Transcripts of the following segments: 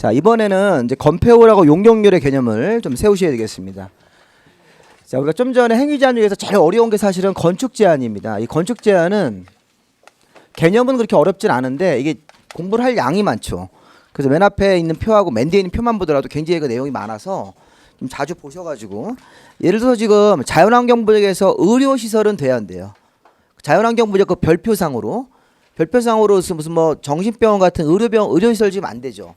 자, 이번에는 이제 건폐율하고 용적률의 개념을 좀 세우셔야 되겠습니다. 자, 우리가 좀 전에 행위 제한 중에서 제일 어려운 게 사실은 건축 제한입니다. 이 건축 제한은 개념은 그렇게 어렵진 않은데 이게 공부를 할 양이 많죠. 그래서 맨 앞에 있는 표하고 맨 뒤에 있는 표만 보더라도 굉장히 그 내용이 많아서 좀 자주 보셔가지고, 예를 들어서 지금 자연환경부역에서 의료시설은 돼야 한대요. 자연환경부역 그 별표상으로 무슨 뭐 정신병원 같은 의료시설 지금 안 되죠.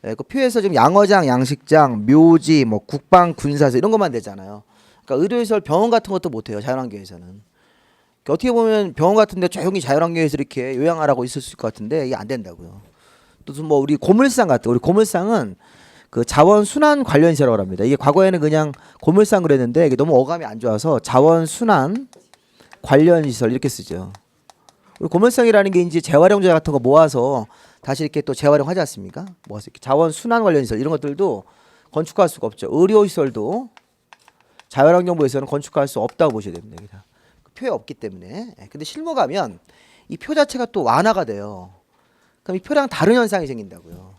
예, 그 표에서 지금 양어장, 양식장, 묘지, 뭐 국방, 군사서 이런 것만 되잖아요. 그러니까 의료시설 병원 같은 것도 못 해요, 자연환경에서는. 그러니까 어떻게 보면 병원 같은데 조용히 자연환경에서 이렇게 요양하라고 있을 것 같은데 이게 안 된다고요. 또 뭐 우리 고물상 같은, 우리 고물상은 그 자원순환 관련 시설이라고 합니다. 이게 과거에는 그냥 고물상 그랬는데 이게 너무 어감이 안 좋아서 자원순환 관련 시설 이렇게 쓰죠. 우리 고물상이라는 게 이제 재활용자 같은 거 모아서 다시 이렇게 또 재활용하지 않습니까? 모아서 이렇게 자원순환 관련 시설 이런 것들도 건축할 수가 없죠. 의료시설도 자연환경부에서는 건축할 수 없다고 보셔야 됩니다. 표에 없기 때문에. 근데 실무 가면 이 표 자체가 또 완화가 돼요. 그럼 이 표랑 다른 현상이 생긴다고요.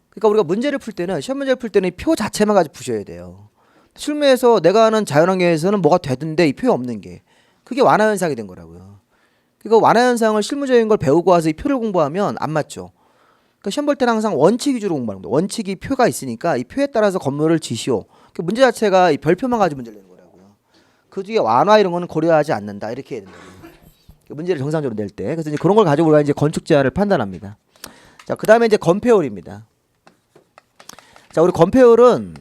그러니까 우리가 문제를 풀 때는, 시험 문제를 풀 때는 이 표 자체만 가지고 푸셔야 돼요. 실무에서 내가 아는 자연환경에서는 뭐가 되던데 이 표에 없는 게, 그게 완화 현상이 된 거라고요. 그러니까 완화 현상을 실무적인 걸 배우고 와서 이 표를 공부하면 안 맞죠. 그러니까 시험 볼 때는 항상 원칙 위주로 공부하는 거예요. 원칙이 표가 있으니까 이 표에 따라서 건물을 지시오. 그 문제 자체가 이 별표만 가지고 문제를 내는 거라고요. 그 뒤에 완화 이런 거는 고려하지 않는다, 이렇게 해야 된다고요. 문제를 정상적으로 낼 때. 그래서 이제 그런 걸 가지고 우리가 이제 건축 제한을 판단합니다. 자, 그다음에 이제 건폐율입니다. 자, 우리 건폐율은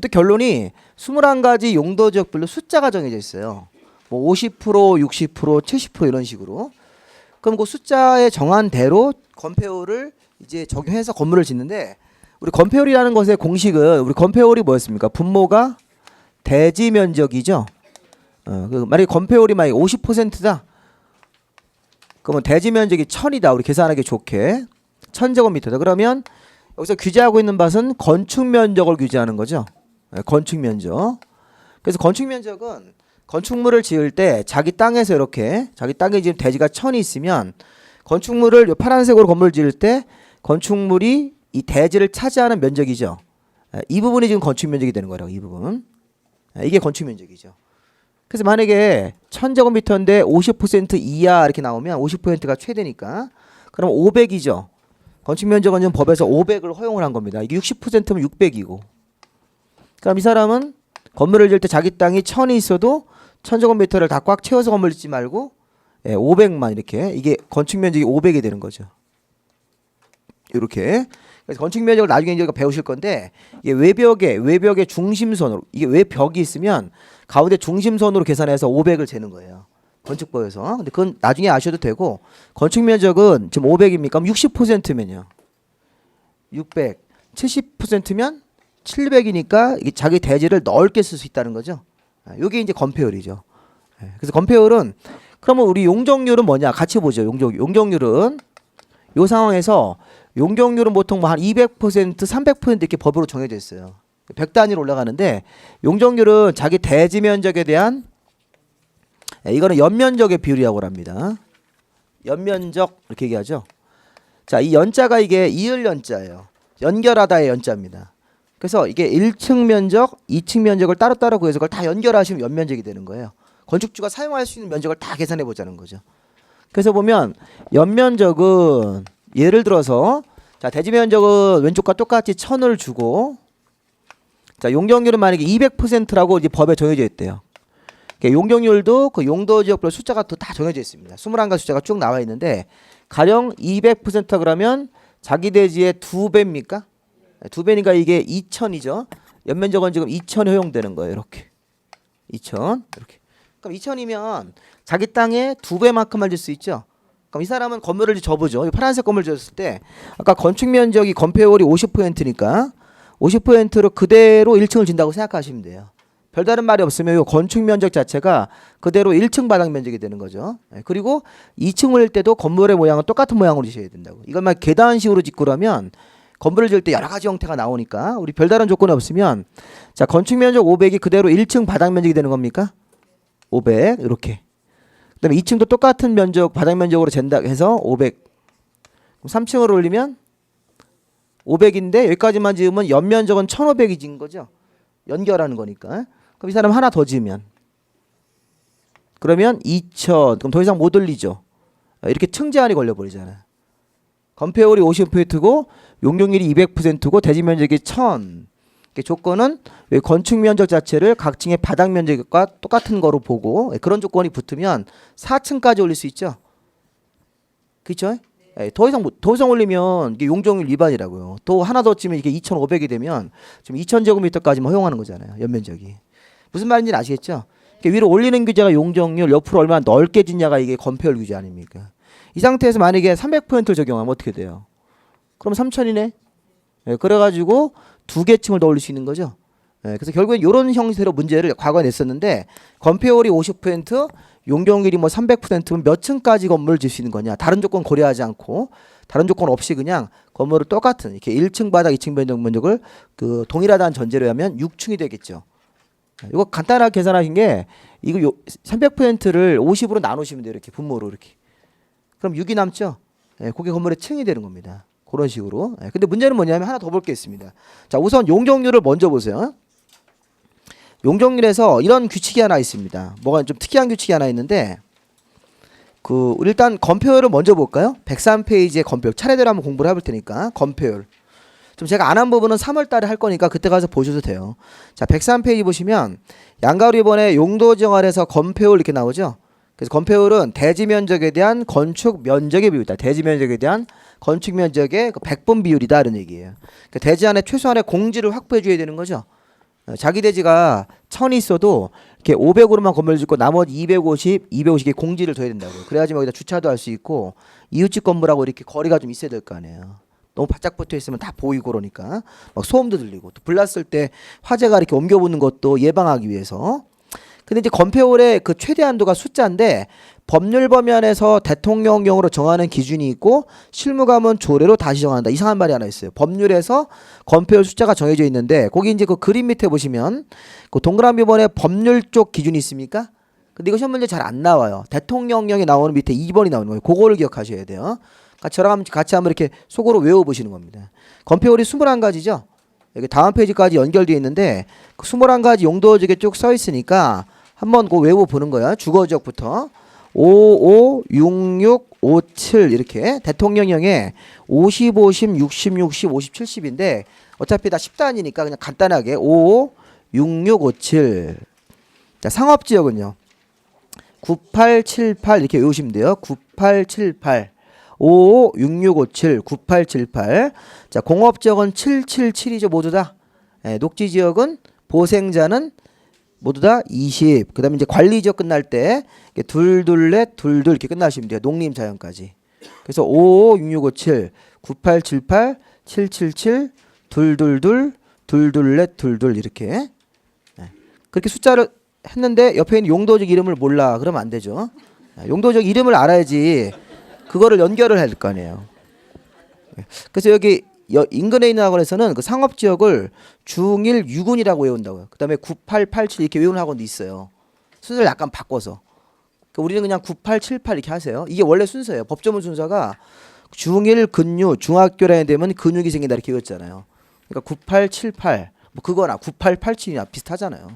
또 결론이 21가지 용도 지역별로 숫자가 정해져 있어요. 뭐 50%, 60%, 70% 이런 식으로. 그럼 그 숫자에 정한 대로 건폐율을 이제 적용해서 건물을 짓는데, 우리 건폐율이라는 것의 공식은, 우리 건폐율이 뭐였습니까? 분모가 대지 면적이죠. 만약에 건폐율이 만약에 50%다. 그러면 대지 면적이 1000이다. 우리 계산하기 좋게 1000제곱미터다. 그러면 여기서 규제하고 있는 밭은 건축 면적을 규제하는 거죠. 건축 면적. 그래서 건축 면적은 건축물을 지을 때 자기 땅에서 이렇게, 자기 땅에 지금 대지가 1000이 있으면 건축물을 요 파란색으로 건물을 지을 때 건축물이 이 대지를 차지하는 면적이죠. 이 부분이 지금 건축 면적이 되는 거라고, 이 부분. 이게 건축 면적이죠. 그래서 만약에 1000제곱미터인데 50% 이하 이렇게 나오면 50%가 최대니까, 그럼 500이죠. 건축 면적은 지금 법에서 500을 허용을 한 겁니다. 이게 60%면 600이고. 그럼 이 사람은 건물을 지을 때 자기 땅이 1000이 있어도 1000제곱미터를 다 꽉 채워서 건물 짓지 말고 500만 이렇게, 이게 건축 면적이 500이 되는 거죠. 이렇게. 그래서 건축 면적을 나중에 이제 배우실 건데, 이게 외벽의 중심선으로, 이게 외벽이 있으면 가운데 중심선으로 계산해서 500을 재는 거예요, 건축법에서. 근데 그건 나중에 아셔도 되고, 건축 면적은 지금 500입니까? 그럼 60%면요 600, 70%면 700이니까 이게 자기 대지를 넓게 쓸 수 있다는 거죠. 이게 이제 건폐율이죠. 그래서 건폐율은, 그러면 우리 용적률은 뭐냐? 같이 보죠. 용적률은 이 상황에서 용적률은 보통 뭐 한 200%, 300% 이렇게 법으로 정해져 있어요. 100단위로 올라가는데, 용적률은 자기 대지 면적에 대한, 이거는 연면적의 비율이라고 합니다. 연면적 이렇게 얘기하죠. 자, 이 연자가 이게 이을 연자예요. 연결하다의 연자입니다. 그래서 이게 1층 면적, 2층 면적을 따로따로 구해서 그걸 다 연결하시면 연면적이 되는 거예요. 건축주가 사용할 수 있는 면적을 다 계산해 보자는 거죠. 그래서 보면 연면적은, 예를 들어서 자, 대지 면적은 왼쪽과 똑같이 1000을 주고, 자, 용적률은 만약에 200%라고 이제 법에 정해져 있대요. 그러니까 용적률도 그 용도 지역별 숫자가 또 다 정해져 있습니다. 21가지 숫자가 쭉 나와 있는데, 가령 200% 그러면 자기 대지의 2배입니까? 2배니까 이게 2000이죠. 연면적은 지금 2000이 허용되는 거예요. 이렇게 2000 이렇게. 그럼 2000이면 자기 땅에 2배만큼만 질 수 있죠. 그럼 이 사람은 건물을 접으죠. 파란색 건물 지었을 때 아까 건축 면적이 건폐율이 50%니까 50%로 그대로 1층을 진다고 생각하시면 돼요. 별다른 말이 없으면 이 건축 면적 자체가 그대로 1층 바닥 면적이 되는 거죠. 그리고 2층을 할 때도 건물의 모양은 똑같은 모양으로 지어야 된다고. 이것만 계단식으로 짓고 그러면 건물을 지을 때 여러 가지 형태가 나오니까, 우리 별다른 조건이 없으면, 자, 건축 면적 500이 그대로 1층 바닥 면적이 되는 겁니까? 500 이렇게. 그다음에 2층도 똑같은 면적, 바닥 면적으로 잰다 해서 500. 3층으로 올리면 500인데 여기까지만 지으면 연면적은 1500이 진 거죠. 연결하는 거니까. 그럼 이 사람 하나 더 지으면 그러면 2000. 그럼 더 이상 못 올리죠. 이렇게 층 제한이 걸려버리잖아요. 건폐율이 50%고 용적률이 200%고 대지 면적이 1000. 조건은 건축 면적 자체를 각 층의 바닥 면적과 똑같은 거로 보고 그런 조건이 붙으면 4층까지 올릴 수 있죠. 그렇죠? 더 이상 올리면 이게 용적률 위반이라고요. 또 하나 더 찌면 이게 2,500이 되면 지금 2,000제곱미터까지만 허용하는 거잖아요. 연면적이. 무슨 말인지 아시겠죠? 위로 올리는 규제가 용적률, 옆으로 얼마나 넓게 짓냐가 이게 건폐율 규제 아닙니까? 이 상태에서 만약에 300%를 적용하면 어떻게 돼요? 그럼 3,000이네. 그래가지고 두 개 층을 더 올릴 수 있는 거죠. 그래서 결국엔 이런 형태로 문제를 과거에 냈었는데 건폐율이 50%, 용적률이 뭐 300%면 몇 층까지 건물을 지을 수 있는 거냐? 다른 조건 고려하지 않고 다른 조건 없이 그냥 건물을 똑같은 이렇게 1층 바닥, 2층 면적을 그 동일하다는 전제로 하면 6층이 되겠죠. 이거 간단하게 계산하신 게 이거 300%를 50으로 나누시면 돼요. 이렇게 분모로 이렇게. 그럼 6이 남죠. 그게 건물의 층이 되는 겁니다. 그런 식으로. 근데 문제는 뭐냐면 하나 더 볼 게 있습니다. 자, 우선 용적률을 먼저 보세요. 용적률에서 이런 규칙이 하나 있습니다. 뭐가 좀 특이한 규칙이 하나 있는데 일단 건폐율을 먼저 볼까요? 103페이지의 건폐율 차례대로 한번 공부를 해볼 테니까 건폐율. 좀 제가 안 한 부분은 3월 달에 할 거니까 그때 가서 보셔도 돼요. 자, 103페이지 보시면 양가로 이번에 용도 정할에서 건폐율 이렇게 나오죠. 그래서 건폐율은 대지 면적에 대한 건축 면적의 비율이다. 대지 면적에 대한 건축 면적의 100분 비율이다 이런 얘기예요. 그러니까 대지 안에 최소한의 공지를 확보해 줘야 되는 거죠. 자기 대지가 1000이 있어도 이렇게 500으로만 건물을 짓고 나머지 250, 250개 공지를 둬야 된다고요. 그래야지 여기다 주차도 할 수 있고 이웃집 건물하고 이렇게 거리가 좀 있어야 될 거 아니에요. 너무 바짝 붙어 있으면 다 보이고 그러니까 막 소음도 들리고 또 불 났을 때 화재가 이렇게 옮겨 붙는 것도 예방하기 위해서. 근데 이제 건폐율의 그 최대 한도가 숫자인데 법률 범위안에서 대통령령으로 정하는 기준이 있고 실무감은 조례로 다시 정한다. 이상한 말이 하나 있어요. 법률에서 건폐율 숫자가 정해져 있는데 거기 이제 그 그림 밑에 보시면 그 동그라미 번에 법률 쪽 기준이 있습니까? 근데 이거 시험 문제 잘 안 나와요. 대통령령이 나오는 밑에 2번이 나오는 거예요. 그거를 기억하셔야 돼요. 저랑 같이 한번 이렇게 속으로 외워보시는 겁니다. 건폐율이 21가지죠. 여기 다음 페이지까지 연결되어 있는데 그 21가지 용도지역에 쭉 써 있으니까 한번 그거 외워보는 거야. 주거지역부터 55, 66, 57 이렇게 대통령령에 50, 50, 60, 60, 50, 70인데 어차피 다 10단이니까 그냥 간단하게 55, 66, 57. 자, 상업지역은요. 98, 78 이렇게 외우시면 돼요. 98, 78 55, 66, 57, 98, 78. 자, 공업지역은 777이죠. 모두 다. 녹지지역은 보생자는 모두 다 20. 그 다음에 이제 관리지역 끝날 때 둘둘넷 둘둘 이렇게 끝나시면 돼요. 농림자연까지. 그래서 55, 66, 57, 98, 78, 777, 둘둘둘, 둘둘넷 둘둘 이렇게. 그렇게 숫자를 했는데 옆에 있는 용도적 이름을 몰라. 그러면 안 되죠. 용도적 이름을 알아야지 그거를 연결을 할 거 아니에요. 그래서 여기 인근에 있는 학원에서는 그 상업지역을 중1 유군이라고 외운다고요. 그 다음에 98, 87 이렇게 외우는 학원도 있어요. 순서를 약간 바꿔서. 그러니까 우리는 그냥 98, 78 이렇게 하세요. 이게 원래 순서예요. 법조문 순서가 중1 근유, 중학교라는 되면 근육이 생긴다 이렇게 외웠잖아요. 그러니까 98, 78 뭐 그거나 98, 87이나 비슷하잖아요.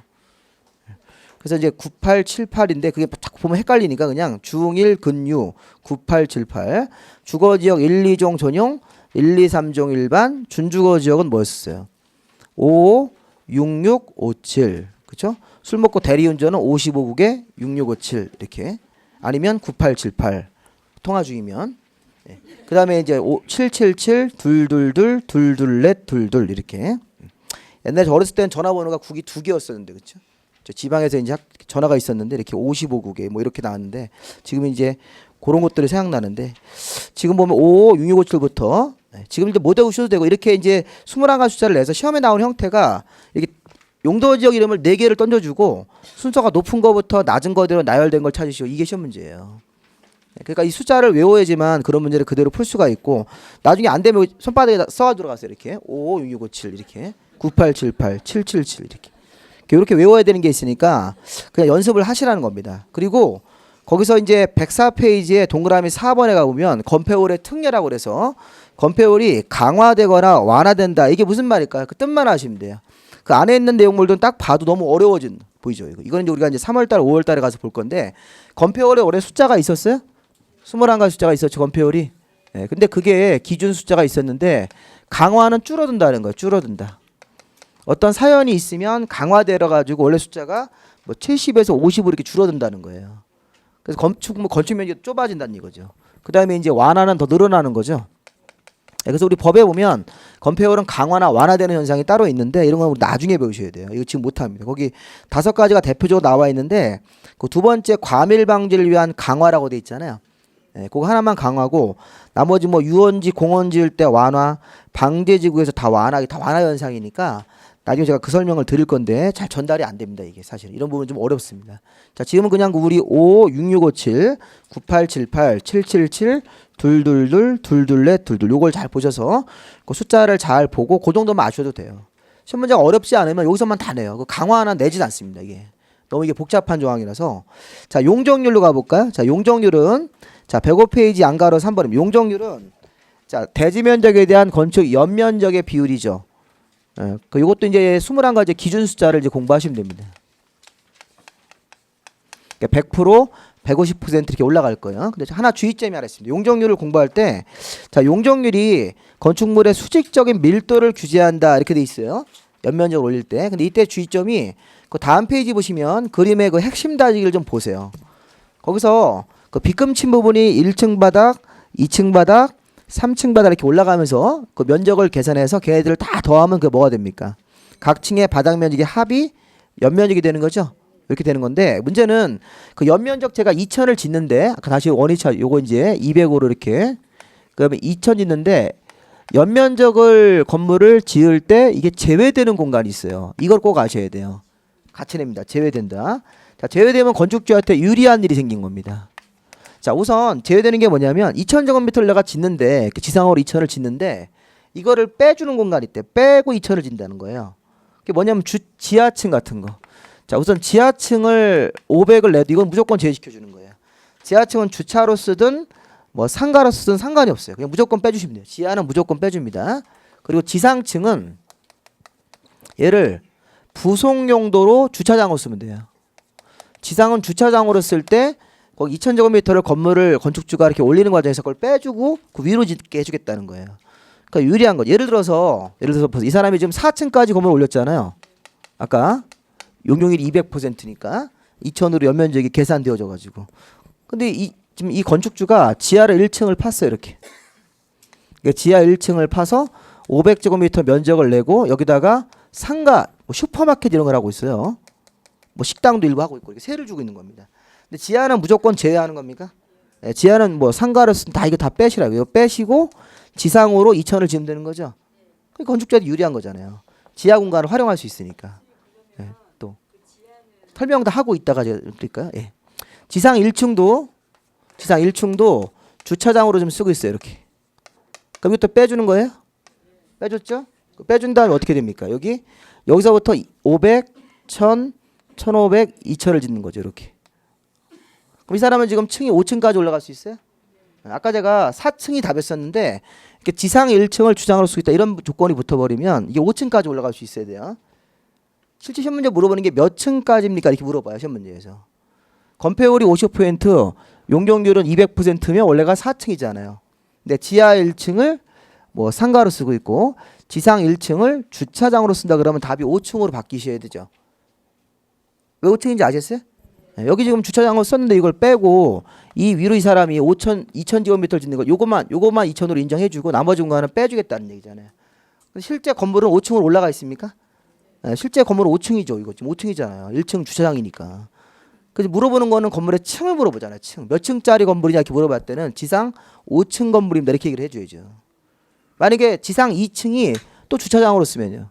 그래서 이제 98, 78인데 그게 자꾸 보면 헷갈리니까 그냥 중1 근유 98, 78 주거지역 1, 2종 전용 1, 2, 3종 일반 준주거지역은 뭐였어요? 5, 66, 57 그쵸? 술 먹고 대리운전은 55국에 66, 57 이렇게 아니면 98, 78 통화 중이면 그 다음에 이제 777 222 224 22 이렇게 옛날에 저 어렸을 때는 전화번호가 국이 2개였었는데 그쵸? 지방에서 이제 전화가 있었는데 이렇게 55국에 뭐 이렇게 나왔는데 지금 이제 그런 것들이 생각나는데 지금 보면 5, 6, 6, 57부터 지금 이제 못 외우셔도 되고 이렇게 이제 21가지 숫자를 내서 시험에 나오는 형태가 이렇게 용도지역 이름을 4개를 던져주고 순서가 높은 거부터 낮은 거대로 나열된 걸 찾으시오. 이게 시험 문제예요. 그러니까 이 숫자를 외워야지만 그런 문제를 그대로 풀 수가 있고 나중에 안 되면 손바닥에다 써 들어가세요. 이렇게 5, 6, 6, 57 이렇게 98, 78, 777 이렇게 외워야 되는 게 있으니까 그냥 연습을 하시라는 겁니다. 그리고 거기서 이제 104페이지에 동그라미 4번에 가보면 건폐율의 특례라고 그래서 건폐율이 강화되거나 완화된다. 이게 무슨 말일까요? 그 뜻만 아시면 돼요. 그 안에 있는 내용물들은 딱 봐도 너무 어려워진 보이죠. 이거는 이제 우리가 이제 3월달, 5월달에 가서 볼 건데 건폐율에 올해 숫자가 있었어요? 21가지 숫자가 있었죠. 건폐율이. 예, 근데 그게 기준 숫자가 있었는데 강화는 줄어든다는 거예요. 줄어든다. 어떤 사연이 있으면 강화되어 가지고 원래 숫자가 뭐 70에서 50으로 이렇게 줄어든다는 거예요. 그래서 건축 면적이 좁아진다는 이거죠. 그 다음에 이제 완화는 더 늘어나는 거죠. 그래서 우리 법에 보면 건폐율은 강화나 완화되는 현상이 따로 있는데 이런 건 우리 나중에 배우셔야 돼요. 이거 지금 못합니다. 거기 5가지가 대표적으로 나와 있는데 그 두 번째 과밀 방지를 위한 강화라고 돼 있잖아요. 예, 그거 하나만 강화고 나머지 뭐 유원지 공원 지을 때 완화, 방제지구에서 다 완화 현상이니까 나중에 제가 그 설명을 드릴 건데 잘 전달이 안 됩니다. 이게 사실 이런 부분 좀 어렵습니다. 자, 지금은 그냥 우리 5, 6657, 9878, 777, 222, 224, 22 요걸 잘 보셔서 그 숫자를 잘 보고 그 정도만 아셔도 돼요. 시험 문제가 어렵지 않으면 여기서만 다 내요. 그 강화 하나 내진 않습니다. 이게 너무 이게 복잡한 조항이라서. 자, 용적률로 가볼까요? 자, 용적률은 자 105페이지 안가로 3번입니다. 용적률은 자 대지 면적에 대한 건축 연면적의 비율이죠. 예, 그 요것도 이제 21가지 기준 숫자를 이제 공부하시면 됩니다. 100%, 150% 이렇게 올라갈 거예요. 근데 하나 주의점이 하나 있습니다. 용적률을 공부할 때, 자, 용적률이 건축물의 수직적인 밀도를 규제한다 이렇게 돼 있어요. 연면적을 올릴 때. 근데 이때 주의점이 그 다음 페이지 보시면 그림의 그 핵심 다지기를 좀 보세요. 거기서 그 빗금친 부분이 1층 바닥, 2층 바닥, 3층 바닥 이렇게 올라가면서 그 면적을 계산해서 걔네들을 다 더하면 그게 뭐가 됩니까? 각 층의 바닥 면적의 합이 연면적이 되는 거죠. 이렇게 되는 건데 문제는 그 연면적 제가 2000을 짓는데 아까 다시 원위차 요거 이제 200으로 이렇게 그다음에 2000 짓는데 연면적을 건물을 지을 때 이게 제외되는 공간이 있어요. 이걸 꼭 아셔야 돼요. 같이 냅니다. 제외된다. 자, 제외되면 건축주한테 유리한 일이 생긴 겁니다. 자, 우선 제외되는 게 뭐냐면 2000제곱미터를 내가 짓는데 지상으로 2000을 짓는데 이거를 빼주는 공간이 있대. 빼고 2000을 짓는다는 거예요. 그게 뭐냐면 지하층 같은 거. 자, 우선 지하층을 500을 내도 이건 무조건 제외시켜 주는 거예요. 지하층은 주차로 쓰든 뭐 상가로 쓰든 상관이 없어요. 그냥 무조건 빼주시면 돼요. 지하는 무조건 빼줍니다. 그리고 지상층은 얘를 부속 용도로 주차장으로 쓰면 돼요. 지상은 주차장으로 쓸 때 거기 2000제곱미터를 건물을 건축주가 이렇게 올리는 과정에서 그걸 빼주고 그 위로 짓게 해주겠다는 거예요. 그러니까 유리한 거. 예를 들어서 이 사람이 지금 4층까지 건물 올렸잖아요. 아까 용적률이 200%니까 2000으로 연면적이 계산되어져 가지고. 근데 지금 이 건축주가 지하를 1층을 팠어요. 이렇게. 그러니까 지하 1층을 파서 500제곱미터 면적을 내고 여기다가 상가, 뭐 슈퍼마켓 이런 걸 하고 있어요. 뭐 식당도 일부 하고 있고 이렇게 세를 주고 있는 겁니다. 근데 지하는 무조건 제외하는 겁니까? 네, 지하는 뭐 상가를 쓴 다 이거 다 빼시라고요. 빼시고 지상으로 2000을 지으면 되는 거죠. 건축주한테 유리한 거잖아요. 지하 공간을 활용할 수 있으니까. 네, 또 설명 다 하고 있다가 드릴까요? 예. 지상 1층도 주차장으로 좀 쓰고 있어요. 이렇게. 그럼 이것도 빼주는 거예요? 빼줬죠? 빼준 다음에 어떻게 됩니까? 여기서부터 500, 1000, 1500, 2000을 짓는 거죠. 이렇게. 그럼 이 사람은 지금 층이 5층까지 올라갈 수 있어요? 아까 제가 4층이 답했었는데 이렇게 지상 1층을 주장으로 쓰고 있다 이런 조건이 붙어버리면 이게 5층까지 올라갈 수 있어야 돼요. 실제 시험 문제 물어보는 게 몇 층까지입니까? 이렇게 물어봐요. 시험 문제에서. 건폐율이 50%, 용적률은 200%면 원래가 4층이잖아요. 근데 지하 1층을 뭐 상가로 쓰고 있고 지상 1층을 주차장으로 쓴다 그러면 답이 5층으로 바뀌셔야 되죠. 왜 5층인지 아셨어요? 네, 여기 지금 주차장을 썼는데 이걸 빼고 이 위로 이 사람이 2000제곱미터를 짓는 거 요것만 2000으로 인정해주고 나머지 공간은 빼주겠다는 얘기잖아요. 실제 건물은 5층으로 올라가 있습니까? 네, 실제 건물은 5층이죠. 이거 지금 5층이잖아요. 1층 주차장이니까. 그래서 물어보는 거는 건물의 층을 물어보잖아요. 층. 몇 층짜리 건물이냐 이렇게 물어봤을 때는 지상 5층 건물입니다. 이렇게 얘기를 해줘야죠. 만약에 지상 2층이 또 주차장으로 쓰면요.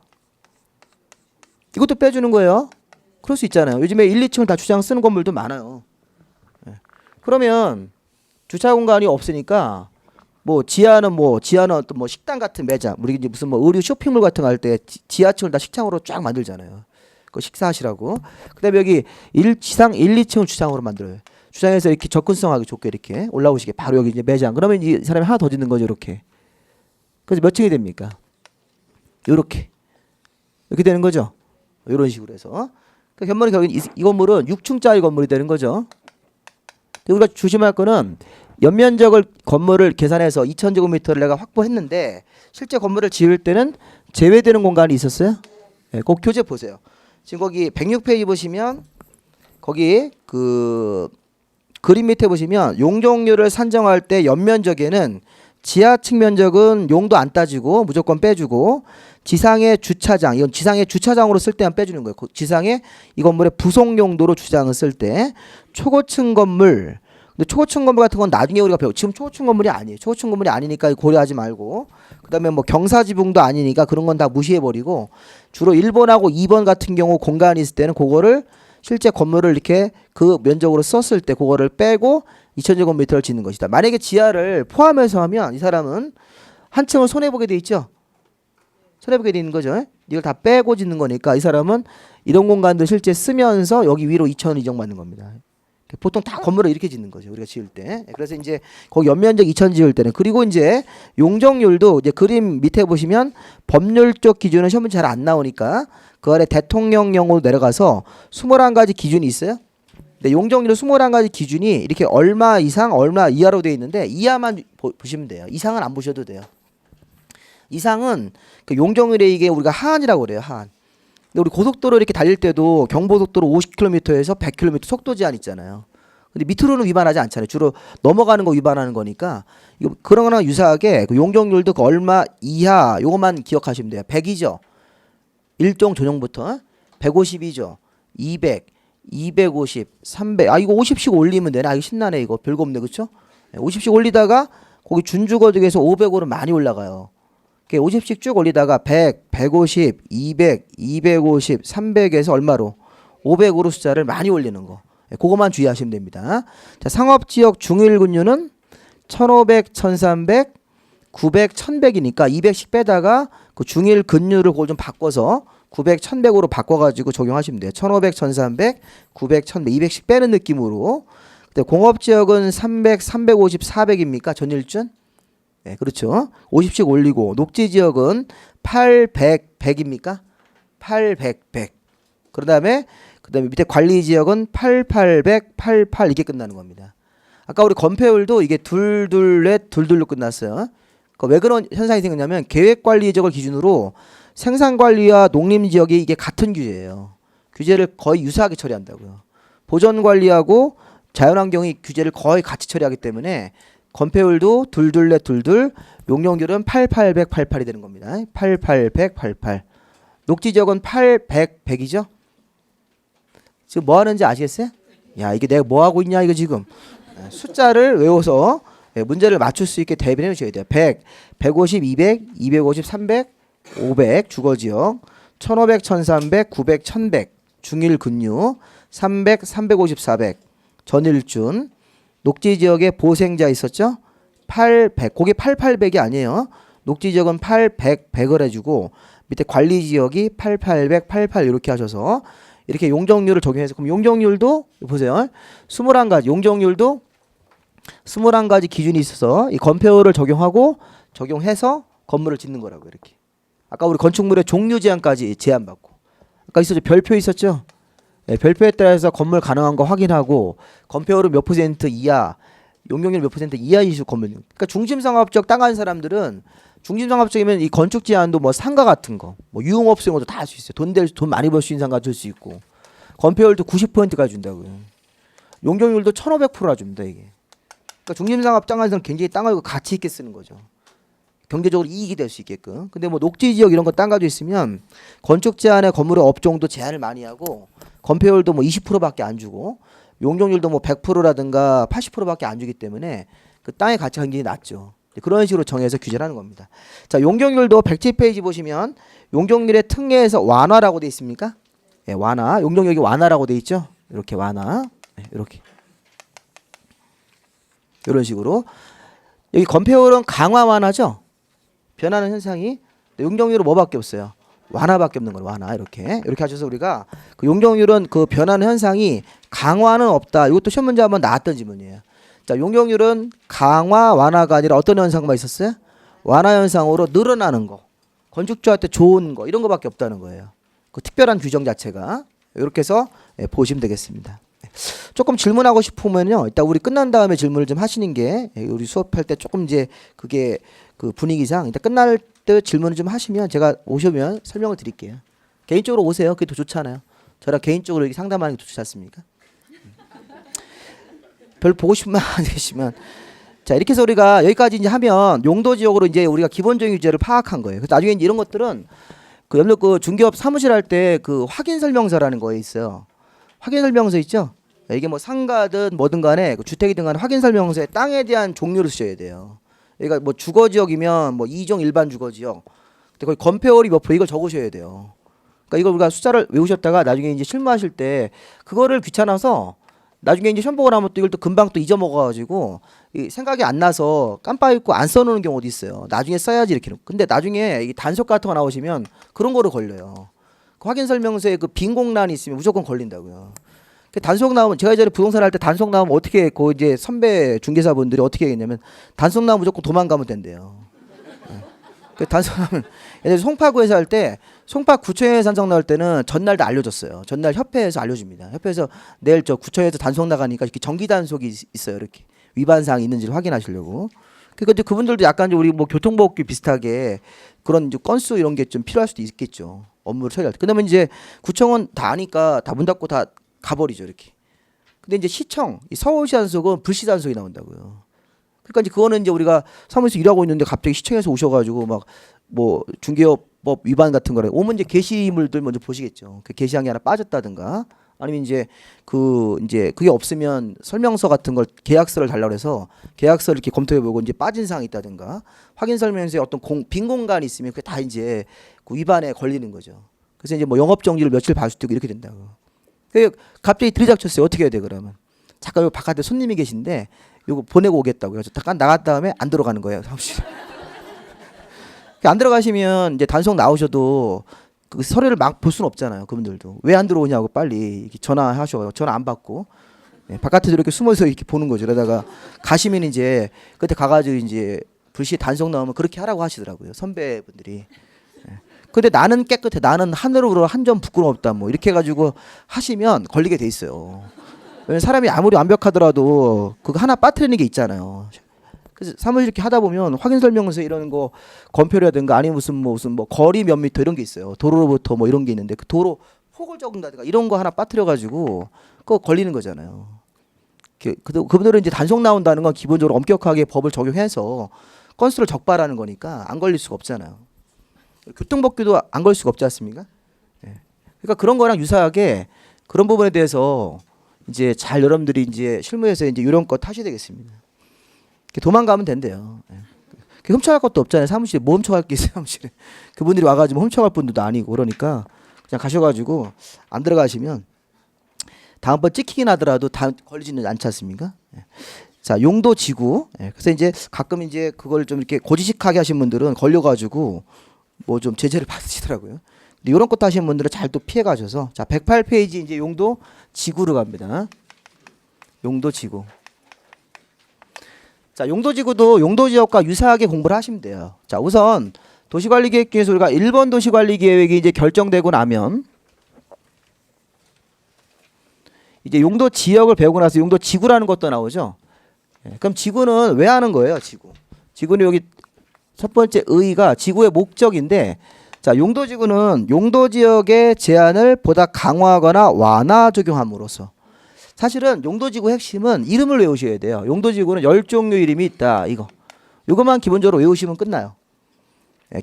이것도 빼주는 거예요. 그럴 수 있잖아요. 요즘에 1, 2층을 다 주차장 쓰는 건물도 많아요. 네. 그러면 주차 공간이 없으니까 지하는 어떤 뭐 식당 같은 매장, 우리 이제 무슨 뭐 의류 쇼핑몰 같은 거 할 때 지하층을 다 식창으로 쫙 만들잖아요. 그 식사하시라고. 그다음에 여기 지상 1, 2층을 주차장으로 만들어요. 주장에서 이렇게 접근성하기 좋게 이렇게 올라오시게 바로 여기 이제 매장. 그러면 이 사람이 하나 더 짓는 거죠, 이렇게. 그래서 몇 층이 됩니까? 이렇게 이렇게 되는 거죠. 이런 식으로 해서 그 견문의 결국 이 건물은 6층짜리 건물이 되는 거죠. 우리가 조심할 거는 연면적을 건물을 계산해서 2,000제곱미터를 내가 확보했는데 실제 건물을 지을 때는 제외되는 공간이 있었어요. 네, 꼭 교재 보세요. 지금 거기 106페이지 보시면 거기 그 그림 밑에 보시면 용적률을 산정할 때 연면적에는 지하층 면적은 용도 안 따지고 무조건 빼주고 지상의 주차장, 이건 지상의 주차장으로 쓸 때만 빼주는 거예요. 지상에 이 건물의 부속 용도로 주차장을 쓸 때 초고층 건물, 근데 초고층 건물 같은 건 나중에 우리가 배워. 지금 초고층 건물이 아니에요. 초고층 건물이 아니니까 고려하지 말고, 그다음에 뭐 경사지붕도 아니니까 그런 건 다 무시해버리고, 주로 1번하고 2번 같은 경우 공간이 있을 때는 그거를 실제 건물을 이렇게 그 면적으로 썼을 때 그거를 빼고 2,000제곱미터를 짓는 것이다. 만약에 지하를 포함해서 하면 이 사람은 한 층을 손해보게 돼 있죠. 손해보게 돼 있는 거죠. 이걸 다 빼고 짓는 거니까 이 사람은 이런 공간도 실제 쓰면서 여기 위로 2,000 이정받는 겁니다. 보통 다 건물을 이렇게 짓는 거죠. 우리가 지을 때. 그래서 이제 거기 연면적 2,000 지을 때는. 그리고 이제 용적률도 이제 그림 밑에 보시면 법률적 기준은 시험 문제 잘 안 나오니까 그 아래 대통령령으로 내려가서 21가지 기준이 있어요. 근데 용적률은 21가지 기준이 이렇게 얼마 이상 얼마 이하로 되어 있는데 이하만 보시면 돼요. 이상은 안 보셔도 돼요. 이상은 그 용적률에 이게 우리가 하한이라고 그래요. 하한. 근데 우리 고속도로 이렇게 달릴 때도 경부고속도로 50km에서 100km 속도 제한 있잖아요. 근데 밑으로는 위반하지 않잖아요. 주로 넘어가는 거 위반하는 거니까 이거 그런 거랑 유사하게 그 용적률도 그 얼마 이하 요것만 기억하시면 돼요. 100이죠. 일종 조정부터 150이죠. 200, 250, 300. 아 이거 50씩 올리면 되네. 아 이거 신나네 이거. 별거 없네. 그렇죠? 50씩 올리다가 거기 준주거득에서 500으로 많이 올라가요. 50씩 쭉 올리다가 100, 150, 200, 250, 300에서 얼마로? 500으로 숫자를 많이 올리는 거. 그것만 주의하시면 됩니다. 자, 상업지역 중일근류는 1500, 1300, 900, 1100이니까 200씩 빼다가 그 중일근류를 그걸 좀 바꿔서 900, 1100으로 바꿔가지고 적용하시면 돼요. 1500, 1300, 900, 1100, 200씩 빼는 느낌으로. 근데 공업지역은 300, 350, 400입니까? 전일준? 네, 그렇죠. 50씩 올리고 녹지지역은 800, 100입니까? 800, 100. 그다음에 밑에 관리지역은 8800, 88 이게 끝나는 겁니다. 아까 우리 건폐율도 이게 둘둘넷 둘둘로 끝났어요. 왜 그런 현상이 생겼냐면 계획관리지역을 기준으로 생산관리와 농림지역이 이게 같은 규제예요. 규제를 거의 유사하게 처리한다고요. 보전관리하고 자연환경이 규제를 거의 같이 처리하기 때문에 건폐율도 둘둘넷 둘둘, 용적률은 8800, 88이 되는 겁니다. 8800, 88. 녹지지역은 800, 100이죠. 지금 뭐 하는지 아시겠어요? 야 이게 내가 뭐 하고 있냐 이거 지금. 숫자를 외워서 문제를 맞출 수 있게 대비해 주셔야 돼요. 100, 150, 200, 250, 300, 500 주거지역, 1500, 1300, 900, 1100 중일근류, 300, 350, 400 전일준. 녹지지역에 보생자 있었죠? 800. 거기 8800이 아니에요. 녹지지역은 800, 100을 해주고 밑에 관리지역이 8800, 88 이렇게 하셔서 이렇게 용적률을 적용해서 그럼 용적률도 보세요. 21가지 용적률도 21가지 기준이 있어서 이 건폐율을 적용해서 건물을 짓는 거라고 이렇게. 아까 우리 건축물의 종류 제한까지 제한받고. 아까 있었죠? 별표 있었죠? 네, 별표에 따라서 건물 가능한 거 확인하고 건폐율은 몇 퍼센트 이하, 용적률 몇 퍼센트 이하이수 건물. 그러니까 중심상업적 땅 한 사람들은 중심상업적이면 이 건축 제한도 뭐 상가 같은 거, 뭐 유흥업소 이런 것도 다 할 수 있어요. 돈 많이 벌 수 있는 상가 줄 수 있고 건폐율도 90%까지 준다고요. 용적률도 1500%나 줍니다 이게. 그러니까 중심상업 땅 한 사람 굉장히 땅을 가치 있게 쓰는 거죠. 경제적으로 이익이 될 수 있게끔. 근데 뭐 녹지지역 이런 거 땅 가지고 있으면 건축 제한에 건물의 업종도 제한을 많이 하고 건폐율도 뭐 20%밖에 안 주고 용적률도 뭐 100%라든가 80%밖에 안 주기 때문에 그 땅의 가치가 굉장히 낮죠. 그런 식으로 정해서 규제를 하는 겁니다. 자, 용적률도 107페이지 보시면 용적률의 특례에서 완화라고 돼 있습니까? 예, 완화. 용적률이 완화라고 돼 있죠. 이렇게 완화. 네, 이렇게. 이런 식으로. 여기 건폐율은 강화 완화죠. 변하는 현상이. 용적률은 뭐밖에 없어요. 완화밖에 없는 거예요. 완화 이렇게 하셔서 우리가 그 용적률은 그 변하는 현상이 강화는 없다. 이것도 시험 문제 한번 나왔던 지문이에요. 자, 용적률은 강화 완화가 아니라 어떤 현상만 있었어요? 완화 현상으로 늘어나는 거, 건축주한테 좋은 거 이런 거밖에 없다는 거예요. 그 특별한 규정 자체가 이렇게 해서 보시면 되겠습니다. 조금 질문하고 싶으면요, 이따 우리 끝난 다음에 질문을 좀 하시는 게 우리 수업할 때 조금 이제 그게 그 분위기상 이따 끝날 때 질문을 좀 하시면 제가 오시면 설명을 드릴게요. 개인적으로 오세요. 그게 더 좋잖아요. 저랑 개인적으로 이렇게 상담하는 게 더 좋지 않습니까? 별 보고 싶으면 안 계시면. 자, 이렇게 해서 우리가 여기까지 이제 하면 용도 지역으로 이제 우리가 기본적인 규제를 파악한 거예요. 그래서 나중에 이제 이런 것들은 그 여러분들 그 중개업 사무실 할 때 그 확인 설명서라는 거에 있어요. 확인 설명서 있죠? 이게 뭐 상가든 뭐든 간에 그 주택이든 간에 확인 설명서에 땅에 대한 종류를 쓰셔야 돼요. 그러니까 뭐 주거 지역이면 뭐 2종 일반 주거 지역. 근데 거기 건폐율이 몇 프로 이걸 적으셔야 돼요. 그러니까 이걸 우리가 숫자를 외우셨다가 나중에 이제 실무하실 때 그거를 귀찮아서 나중에 이제 시험 보고 나면 또 이걸 또 금방 또 잊어먹어가지고 생각이 안 나서 깜빡 잊고 안 써놓는 경우도 있어요. 나중에 써야지 이렇게. 근데 나중에 이 단속 같은 거 나오시면 그런 거로 걸려요. 그 확인 설명서에 그 빈 공란이 있으면 무조건 걸린다고요. 그 단속 나오면 제가 예전에 부동산 할 때 단속 나오면 어떻게 그 이제 선배 중개사분들이 어떻게 했냐면 단속 나오면 무조건 도망가면 된대요. 그 단속 나면 예전에 송파구에서 할 때 송파 구청에서 단속 나올 때는 전날 다 알려줬어요. 전날 협회에서 알려줍니다. 협회에서 내일 저 구청에서 단속 나가니까 이렇게 정기 단속이 있어요. 이렇게 위반 사항이 있는지를 확인하시려고. 그러니까 이제 그분들도 약간 이제 우리 뭐 교통보호기 비슷하게 그런 이제 건수 이런 게 좀 필요할 수도 있겠죠. 업무를 처리할 때. 그다음에 이제 구청은 다 아니까 다 문 닫고 다 가버리죠 이렇게. 근데 이제 시청, 이 서울시 단속은 불시 단속이 나온다고요. 그러니까 이제 그거는 이제 우리가 사무실에서 일하고 있는데 갑자기 시청에서 오셔가지고 막 뭐 중개업법 위반 같은 거를 오면 이제 게시물들 먼저 보시겠죠. 그 게시항이 하나 빠졌다든가 아니면 이제 그게 없으면 설명서 같은 걸 계약서를 달라고 해서 계약서를 이렇게 검토해보고 이제 빠진 사항이 있다든가 확인 설명서에 어떤 빈 공간이 있으면 그게 다 이제 그 위반에 걸리는 거죠. 그래서 이제 뭐 영업 정지를 며칠 받을 수도 있고 이렇게 된다고. 갑자기 들이닥쳤어요. 어떻게 해야 돼 그러면? 잠깐 요 바깥에 손님이 계신데 요거 보내고 오겠다고요. 그래서 잠깐 나갔 다음에 안 들어가는 거예요. 사무실. 안 들어가시면 이제 단속 나오셔도 그 서류를 막 볼 수는 없잖아요. 그분들도 왜 안 들어오냐고 빨리 이렇게 전화하셔. 전화 안 받고 바깥에서 이렇게 숨어서 이렇게 보는 거죠. 그러다가 가시면 이제 그때 가가지고 이제 불시 단속 나오면 그렇게 하라고 하시더라고요. 선배분들이. 근데 나는 깨끗해. 나는 하늘으로 한 점 부끄럼 없다. 뭐 이렇게 해가지고 하시면 걸리게 돼 있어요. 왜냐면 사람이 아무리 완벽하더라도 그거 하나 빠뜨리는 게 있잖아요. 그래서 사무실 이렇게 하다 보면 확인 설명서 이런 거 검표라든가 아니면 무슨 뭐 거리 몇 미터 이런 게 있어요. 도로로부터 뭐 이런 게 있는데 그 도로 폭을 적은다든가 이런 거 하나 빠뜨려가지고 그거 걸리는 거잖아요. 그분들은 이제 단속 나온다는 건 기본적으로 엄격하게 법을 적용해서 건수를 적발하는 거니까 안 걸릴 수가 없잖아요. 교통법규도 안 걸릴 수가 없지 않습니까? 그러니까 그런 거랑 유사하게 그런 부분에 대해서 이제 잘 여러분들이 이제 실무에서 이제 요령껏 하셔야 되겠습니다. 도망가면 된대요. 훔쳐갈 것도 없잖아요. 사무실에 뭐 훔쳐갈 게 있어요. 사무실에 그분들이 와가지고 훔쳐갈 분들도 아니고 그러니까 그냥 가셔가지고 안 들어가시면 다음번 찍히긴 하더라도 다 걸리지는 않지 않습니까? 자, 용도 지구. 그래서 이제 가끔 이제 그걸 좀 이렇게 고지식하게 하신 분들은 걸려가지고 뭐 좀 제재를 받으시더라고요. 근데 이런 것도 하시는 분들은 잘 또 피해 가셔서 자, 108페이지 이제 용도 지구로 갑니다. 용도 지구. 자, 용도 지구도 용도 지역과 유사하게 공부를 하시면 돼요. 자, 우선 도시관리계획중에서 우리가 1번 도시관리계획이 이제 결정되고 나면 이제 용도 지역을 배우고 나서 용도 지구라는 것도 나오죠. 그럼 지구는 왜 하는 거예요? 지구는 여기 첫 번째 의의가 지구의 목적인데, 자, 용도 지구는 용도 지역의 제한을 보다 강화하거나 완화 적용함으로써, 사실은 용도 지구 핵심은 이름을 외우셔야 돼요. 용도 지구는 10종류 이름이 있다. 이것만 기본적으로 외우시면 끝나요.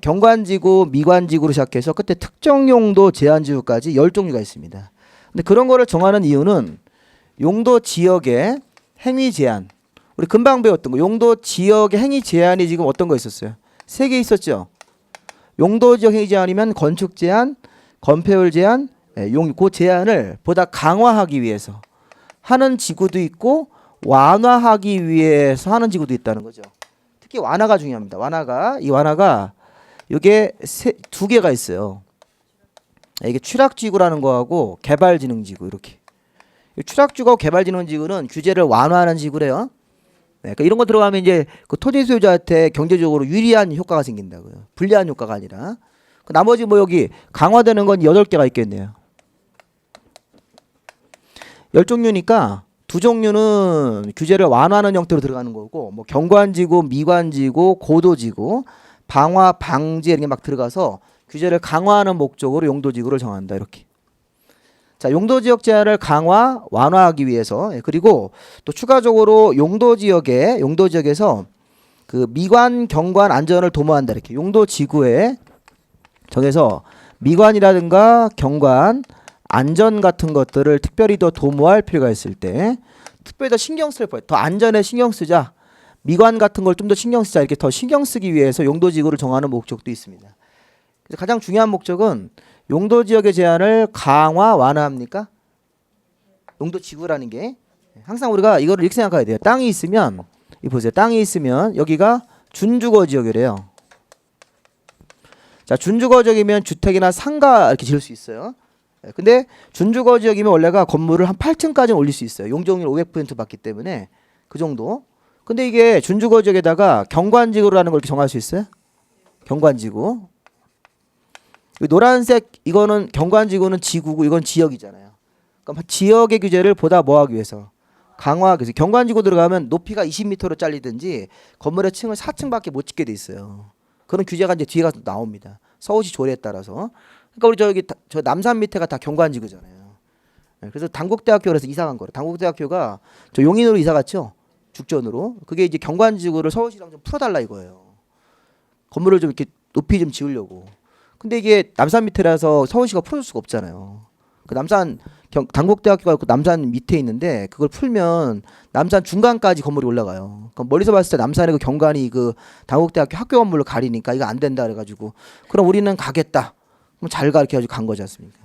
경관지구, 미관지구로 시작해서 끝에 특정 용도 제한지구까지 10종류가 있습니다. 근데 그런 거를 정하는 이유는 용도 지역의 행위 제한, 우리 금방 배웠던 거, 용도 지역의 행위 제한이 지금 어떤 거 있었어요? 3개 있었죠. 용도 지역 행위 제한이면 건축 제한, 건폐율 제한, 그 제한을 보다 강화하기 위해서 하는 지구도 있고 완화하기 위해서 하는 지구도 있다는 거죠. 특히 완화가 중요합니다. 이 완화가 이게 2개가 있어요. 이게 취락지구라는 거하고 개발진흥지구 이렇게. 취락지구하고 개발진흥지구는 규제를 완화하는 지구래요. 그러니까 이런 거 들어가면 이제 그 토지 소유자한테 경제적으로 유리한 효과가 생긴다고요. 불리한 효과가 아니라. 그 나머지 뭐 여기 강화되는 건 8개가 있겠네요. 10종류니까 2종류는 규제를 완화하는 형태로 들어가는 거고, 뭐 경관지구, 미관지구, 고도지구, 방화, 방지 이런 게 막 들어가서 규제를 강화하는 목적으로 용도지구를 정한다 이렇게. 자, 용도지역 제한을 강화, 완화하기 위해서, 그리고 또 추가적으로 용도지역에서 그 미관, 경관 안전을 도모한다 이렇게. 용도지구에 정해서 미관이라든가 경관 안전 같은 것들을 특별히 더 도모할 필요가 있을 때, 특별히 더 신경 쓸 거예요. 더 안전에 신경 쓰자. 미관 같은 걸 좀 더 신경 쓰자. 이렇게 더 신경 쓰기 위해서 용도지구를 정하는 목적도 있습니다. 그래서 가장 중요한 목적은 용도지역의 제한을 강화, 완화합니까? 용도지구라는 게 항상 우리가 이거를 이렇게 생각해야 돼요. 땅이 있으면, 이 보세요. 땅이 있으면 여기가 준주거지역이래요. 자, 준주거지역이면 주택이나 상가 이렇게 지을 수 있어요. 근데 준주거지역이면 원래가 건물을 한 8층까지 올릴 수 있어요. 용적률 500% 받기 때문에 그 정도. 근데 이게 준주거지역에다가 경관지구라는 걸 이렇게 정할 수 있어요. 경관지구. 노란색 이거는 경관지구는 지구고 이건 지역이잖아요. 그럼 지역의 규제를 보다 뭐하기 위해서 강화하기 위해서. 경관지구 들어가면 높이가 20m로 잘리든지 건물의 층을 4층밖에 못 짓게 돼 있어요. 그런 규제가 이제 뒤에 가서 나옵니다. 서울시 조례에 따라서. 그러니까 우리 저 남산 밑에가 다 경관지구잖아요. 그래서 단국대학교 그래서 이사 간 거예요. 단국대학교가 저 용인으로 이사 갔죠. 죽전으로. 그게 이제 경관지구를 서울시랑 좀 풀어달라 이거예요. 건물을 좀 이렇게 높이 좀 지으려고. 근데 이게 남산 밑에라서 서울시가 풀어줄 수가 없잖아요. 그 단국대학교가 그 남산 밑에 있는데 그걸 풀면 남산 중간까지 건물이 올라가요. 그럼 멀리서 봤을 때 남산의 그 경관이 그 단국대학교 학교 건물로 가리니까 이거 안 된다 그래가지고 그럼 우리는 가겠다. 그럼 잘 가 이렇게 해가지고 간 거지 않습니까?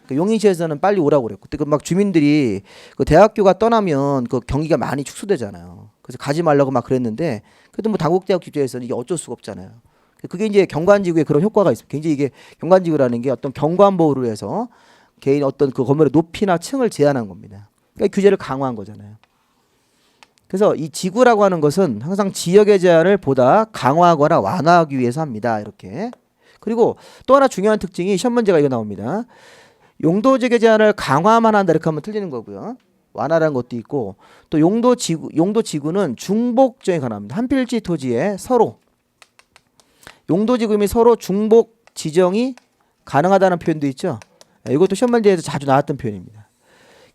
그 용인시에서는 빨리 오라고 그랬고 그때 막 주민들이 그 대학교가 떠나면 그 경기가 많이 축소되잖아요. 그래서 가지 말라고 막 그랬는데 그래도 뭐 단국대학 규제에서는 이게 어쩔 수가 없잖아요. 그게 이제 경관지구에 그런 효과가 있습니다. 굉장히 이게 경관지구라는 게 어떤 경관 보호를 해서 개인 어떤 그 건물의 높이나 층을 제한한 겁니다. 그러니까 규제를 강화한 거잖아요. 그래서 이 지구라고 하는 것은 항상 지역의 제한을 보다 강화하거나 완화하기 위해서 합니다. 이렇게. 그리고 또 하나 중요한 특징이 시험 문제가 이거 나옵니다. 용도지역의 제한을 강화만 한다 이렇게 하면 틀리는 거고요. 완화라는 것도 있고 또 용도지구는 중복지역에 관합니다. 한 필지 토지에 서로 용도지구 및 서로 중복 지정이 가능하다는 표현도 있죠. 이것도 시험 문제에서 자주 나왔던 표현입니다.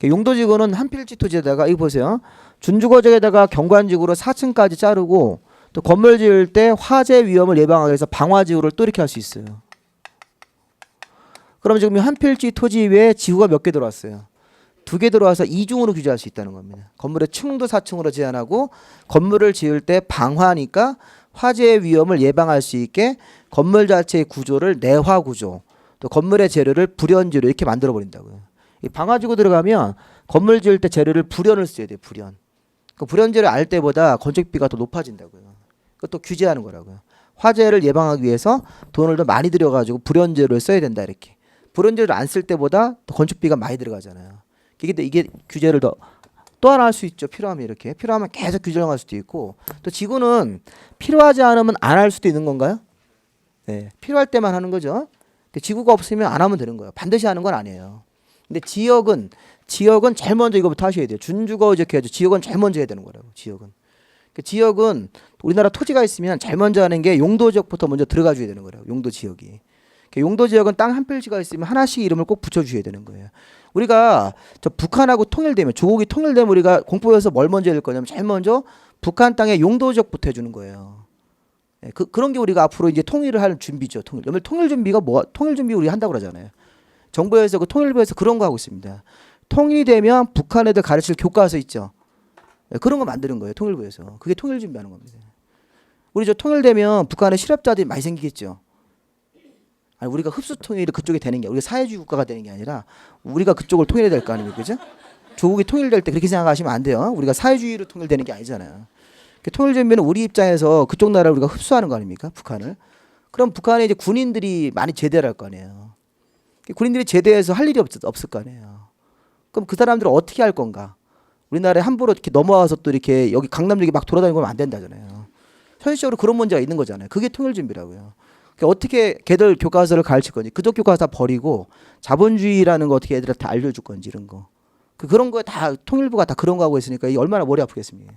용도지구는 한 필지 토지에다가 이거 보세요. 준주거지역에다가 경관지구로 4층까지 자르고 또 건물 지을 때 화재 위험을 예방하기 위해서 방화지구를 또 이렇게 할 수 있어요. 그럼 지금 한 필지 토지 위에 지구가 몇 개 들어왔어요? 2개 들어와서 이중으로 규제할 수 있다는 겁니다. 건물의 층도 4층으로 제한하고 건물을 지을 때 방화니까 화재의 위험을 예방할 수 있게 건물 자체의 구조를 내화 구조, 또 건물의 재료를 불연지로 이렇게 만들어 버린다고요. 이 방화지구 들어가면 건물 지을 때 재료를 불연을 써야 돼요. 불연. 그 불연재를 알 때보다 건축비가 더 높아진다고요. 그것도 규제하는 거라고요. 화재를 예방하기 위해서 돈을 더 많이 들여가지고 불연재료를 써야 된다 이렇게. 불연재료를 안 쓸 때보다 더 건축비가 많이 들어가잖아요. 이게 규제를 또 하나 할 수 있죠. 필요하면 이렇게. 필요하면 계속 규제를 할 수도 있고 또 지구는 필요하지 않으면 안 할 수도 있는 건가요? 네, 필요할 때만 하는 거죠. 근데 지구가 없으면 안 하면 되는 거예요. 반드시 하는 건 아니에요. 근데 지역은 제일 먼저 이거부터 하셔야 돼요. 준주거지역 해야죠. 지역은 제일 먼저 해야 되는 거라고. 지역은 우리나라 토지가 있으면 제일 먼저 하는 게 용도지역부터 먼저 들어가 줘야 되는 거라고. 용도지역이. 용도지역은 땅 한 필지가 있으면 하나씩 이름을 꼭 붙여주셔야 되는 거예요. 우리가 저 북한하고 통일되면 조국이 통일되면 우리가 공포에서 뭘 먼저 해야 될 거냐면 제일 먼저 북한 땅에 용도지역부터 해주는 거예요. 그런 게 우리가 앞으로 이제 통일을 할 준비죠. 통일 준비가 통일 준비 우리 한다고 그러잖아요. 정부에서 그 통일부에서 그런 거 하고 있습니다. 통일이 되면 북한 애들 가르칠 교과서 있죠. 그런 거 만드는 거예요. 통일부에서. 그게 통일 준비하는 겁니다. 우리 저 통일되면 북한에 실업자들이 많이 생기겠죠. 아니 우리가 흡수 통일이 그쪽에 되는 게 우리가 사회주의 국가가 되는 게 아니라 우리가 그쪽을 통일해야 될 거 아닙니까? 그죠? 조국이 통일될 때 그렇게 생각하시면 안 돼요. 우리가 사회주의로 통일되는 게 아니잖아요. 통일 준비는 우리 입장에서 그쪽 나라를 우리가 흡수하는 거 아닙니까? 북한을. 그럼 북한에 이제 군인들이 많이 제대를 할 거 아니에요. 군인들이 제대해서 할 일이 없을 거 아니에요. 그럼 그 사람들은 어떻게 할 건가? 우리나라에 함부로 이렇게 넘어와서 또 이렇게 여기 강남 여기 막 돌아다니고 하면 안 된다잖아요. 현실적으로 그런 문제가 있는 거잖아요. 그게 통일준비라고요. 그러니까 어떻게 걔들 교과서를 가르칠 건지, 그쪽 교과서 다 버리고 자본주의라는 거 어떻게 애들한테 알려줄 건지 이런 거. 그런 거에 다 통일부가 다 그런 거 하고 있으니까 이게 얼마나 머리 아프겠습니까?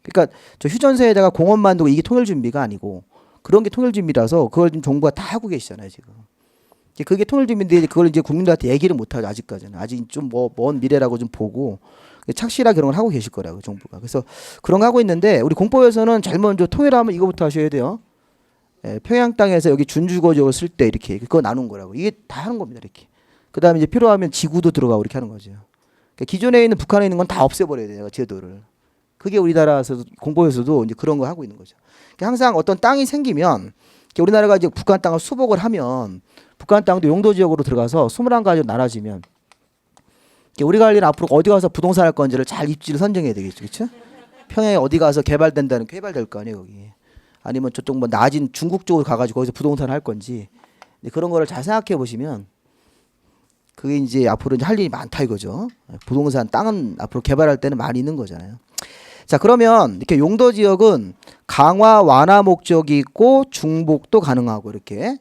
그러니까 저 휴전선에다가 공원 만들고 이게 통일준비가 아니고 그런 게 통일준비라서 그걸 지금 정부가 다 하고 계시잖아요 지금. 그게 통일준비인데 그걸 이제 국민들한테 얘기를 못하죠 아직까지는. 아직 좀 뭐 먼 미래라고 좀 보고 착실하게 그런 걸 하고 계실 거라고 정부가. 그래서 그런 거 하고 있는데 우리 공법에서는 제일 먼저 통일하면 이거부터 하셔야 돼요. 평양 땅에서 여기 준주거지역을 쓸 때 이렇게 그거 나눈 거라고. 이게 다 하는 겁니다 이렇게. 그다음에 이제 필요하면 지구도 들어가고 이렇게 하는 거죠. 그러니까 기존에 있는 북한에 있는 건 다 없애버려야 돼요 제도를. 그게 우리나라에서 공보에서도 이제 그런 거 하고 있는 거죠. 그러니까 항상 어떤 땅이 생기면 우리나라가 이제 북한 땅을 수복을 하면 북한 땅도 용도 지역으로 들어가서 21가지로 나눠지면 우리가 할 일은 앞으로 어디 가서 부동산 할 건지를 잘 입지를 선정해야 되겠죠, 그렇죠? 평양에 어디 가서 개발된다는 게 개발될 거 아니에요, 거기. 아니면 저쪽 뭐 낮은 중국 쪽으로 가가지고 거기서 부동산 할 건지 그런 거를 잘 생각해 보시면 그게 이제 앞으로 이제 할 일이 많다 이거죠. 부동산 땅은 앞으로 개발할 때는 많이 있는 거잖아요. 자, 그러면 이렇게 용도 지역은 강화 완화 목적이 있고 중복도 가능하고 이렇게.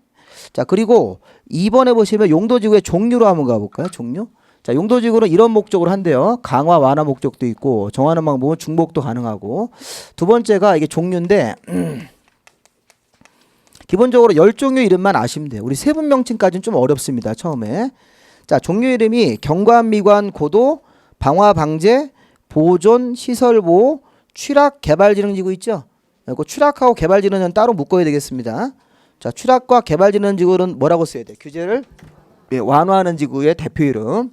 자, 그리고 2번에 보시면 용도 지구의 종류로 한번 가볼까요? 종류. 자, 용도 지구는 이런 목적으로 한대요. 강화 완화 목적도 있고 정하는 방법은 중복도 가능하고. 두 번째가 이게 종류인데 기본적으로 10종류 이름만 아시면 돼요. 우리 세분 명칭까지는 좀 어렵습니다. 처음에. 자, 종류 이름이 경관, 미관, 고도, 방화, 방제, 보존, 시설 보호, 취락, 개발진흥지구 있죠? 그 취락하고 개발진흥은 따로 묶어야 되겠습니다. 자, 취락과 개발진흥지구는 뭐라고 써야 돼? 규제를 완화하는 지구의 대표 이름.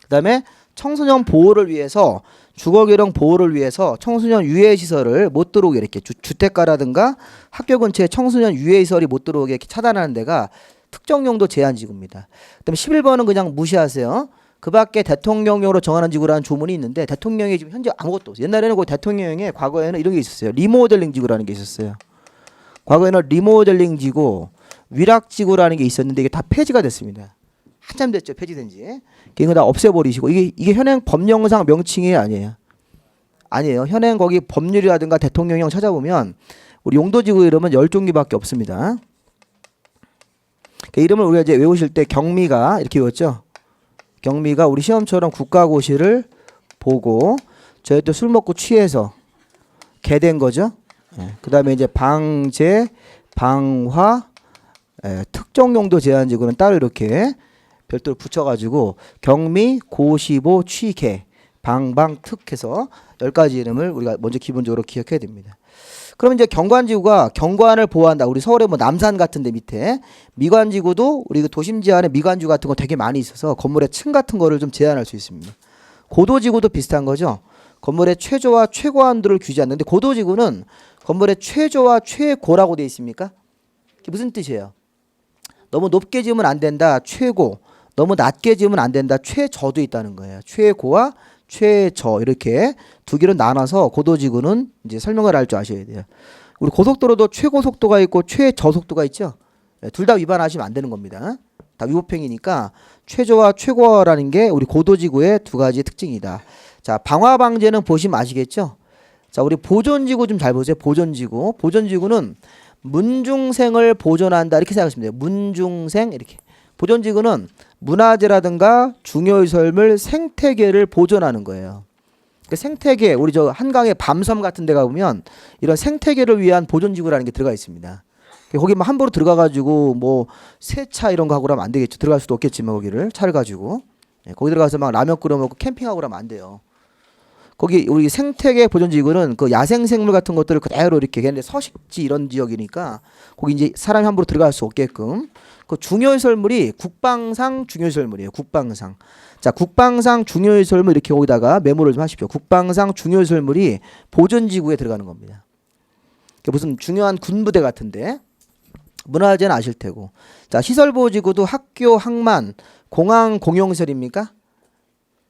그다음에 청소년 보호를 위해서 주거기록 보호를 위해서 청소년 유해시설을 못 들어오게 이렇게 주택가라든가 학교 근처에 청소년 유해시설이 못 들어오게 이렇게 차단하는 데가 특정용도 제한지구입니다. 그다음에 11번은 그냥 무시하세요. 그 밖에 대통령령으로 정하는 지구라는 조문이 있는데 대통령이 지금 현재 아무것도 없어요. 옛날에는 그 대통령에 과거에는 이런 게 있었어요. 리모델링 지구라는 게 있었어요. 과거에는 리모델링 지구, 위락 지구라는 게 있었는데 이게 다 폐지가 됐습니다. 한참 됐죠, 폐지된 지. 이거 다 없애버리시고 이게 현행 법령상 명칭이 아니에요. 아니에요. 현행 거기 법률이라든가 대통령령 찾아보면 우리 용도지구 이름은 10종류밖에 없습니다. 그 이름을 우리가 이제 외우실 때 경미가 이렇게 외웠죠. 경미가 우리 시험처럼 국가고시를 보고 저희 또 술 먹고 취해서 개된 거죠. 그 다음에 이제 방제, 방화, 특정용도 제한지구는 따로 이렇게 별도로 붙여가지고 경미, 고시보, 취개, 방방특 해서 10가지 이름을 우리가 먼저 기본적으로 기억해야 됩니다. 그럼 이제 경관지구가 경관을 보호한다. 우리 서울에 뭐 남산 같은 데 밑에 미관지구도 우리 그 도심 지하에 미관지구 같은 거 되게 많이 있어서 건물의 층 같은 거를 좀 제한할 수 있습니다. 고도지구도 비슷한 거죠. 건물의 최저와 최고한도를 규제하는데 고도지구는 건물의 최저와 최고라고 되어 있습니까? 그게 무슨 뜻이에요? 너무 높게 지으면 안 된다. 최고. 너무 낮게 지으면 안 된다. 최저도 있다는 거예요. 최고와 최저 이렇게 두 개로 나눠서 고도지구는 이제 설명을 할 줄 아셔야 돼요. 우리 고속도로도 최고 속도가 있고 최저 속도가 있죠. 둘 다 위반하시면 안 되는 겁니다. 다 위법행위니까 최저와 최고라는 게 우리 고도지구의 두 가지 특징이다. 자, 방화 방제는 보시면 아시겠죠? 자, 우리 보존지구 좀 잘 보세요. 보존지구. 보존지구는 문중생을 보존한다 이렇게 생각하시면 돼요. 문중생 이렇게. 보존지구는 문화재라든가 중요시설물 생태계를 보존하는 거예요. 그 생태계 우리 저 한강의 밤섬 같은 데 가보면 이런 생태계를 위한 보존지구라는 게 들어가 있습니다. 거기 뭐 함부로 들어가가지고 뭐 세차 이런 거 하고 그러면 안 되겠죠. 들어갈 수도 없겠지만 거기를 차를 가지고 거기 들어가서 막 라면 끓여 먹고 캠핑하고 그러면 안 돼요. 거기 우리 생태계 보존지구는 그 야생생물 같은 것들을 그대로 이렇게 걔네 서식지 이런 지역이니까 거기 이제 사람이 함부로 들어갈 수 없게끔 그 중요시설물이 국방상 중요시설물이에요. 국방상. 자, 국방상 중요시설물 이렇게 거기다가 메모를 좀 하십시오. 국방상 중요시설물이 보존지구에 들어가는 겁니다. 무슨 중요한 군부대 같은데 문화재는 아실 테고. 자, 시설보호지구도 학교, 항만, 공항 공용시설입니까?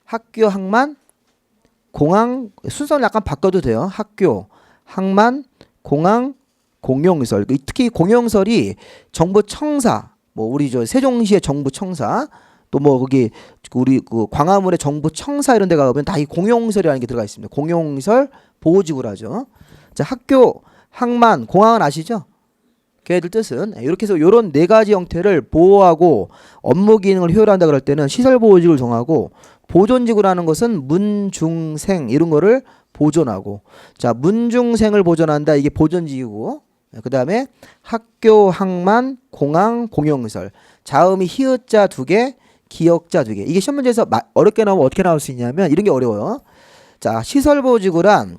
학교, 항만, 공항 순서를 약간 바꿔도 돼요. 학교, 항만, 공항, 공용시설. 특히 공용시설이 정부 청사 뭐 우리 저 세종시의 정부청사 또 뭐 거기 우리 그 광화문의 정부청사 이런 데 가보면 다 이 공용시설이라는 게 들어가 있습니다. 공용시설 보호지구라 하죠. 자, 학교, 항만, 공항은 아시죠? 걔들 뜻은 이렇게 해서 이런 네 가지 형태를 보호하고 업무 기능을 효율한다 그럴 때는 시설 보호지구를 정하고 보존지구라는 것은 문중생 이런 거를 보존하고 자 문중생을 보존한다 이게 보존지구고 그 다음에 학교, 항만, 공항, 공용시설 자음이 히읗자 2개 기역자 2개 이게 시험 문제에서 어렵게 나오면 어떻게 나올 수 있냐면 이런 게 어려워요. 자 시설 보호지구란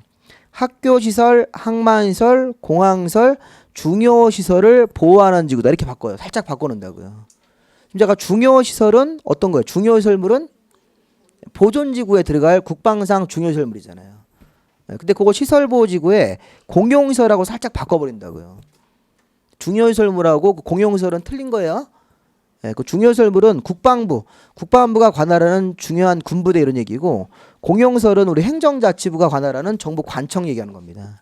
학교시설, 항만시설, 공항시설 중요시설을 보호하는 지구다 이렇게 바꿔요. 살짝 바꿔놓는다고요. 지금 제가 중요시설은 어떤 거예요? 중요시설물은 보존지구에 들어갈 국방상 중요시설물이잖아요. 근데 그거 시설보호지구에 공용시설하고 살짝 바꿔버린다고요. 중요시설물하고 공용시설은 틀린 거예요. 그 중요시설물은 국방부가 관할하는 중요한 군부대 이런 얘기고 공용시설은 우리 행정자치부가 관할하는 정부 관청 얘기하는 겁니다.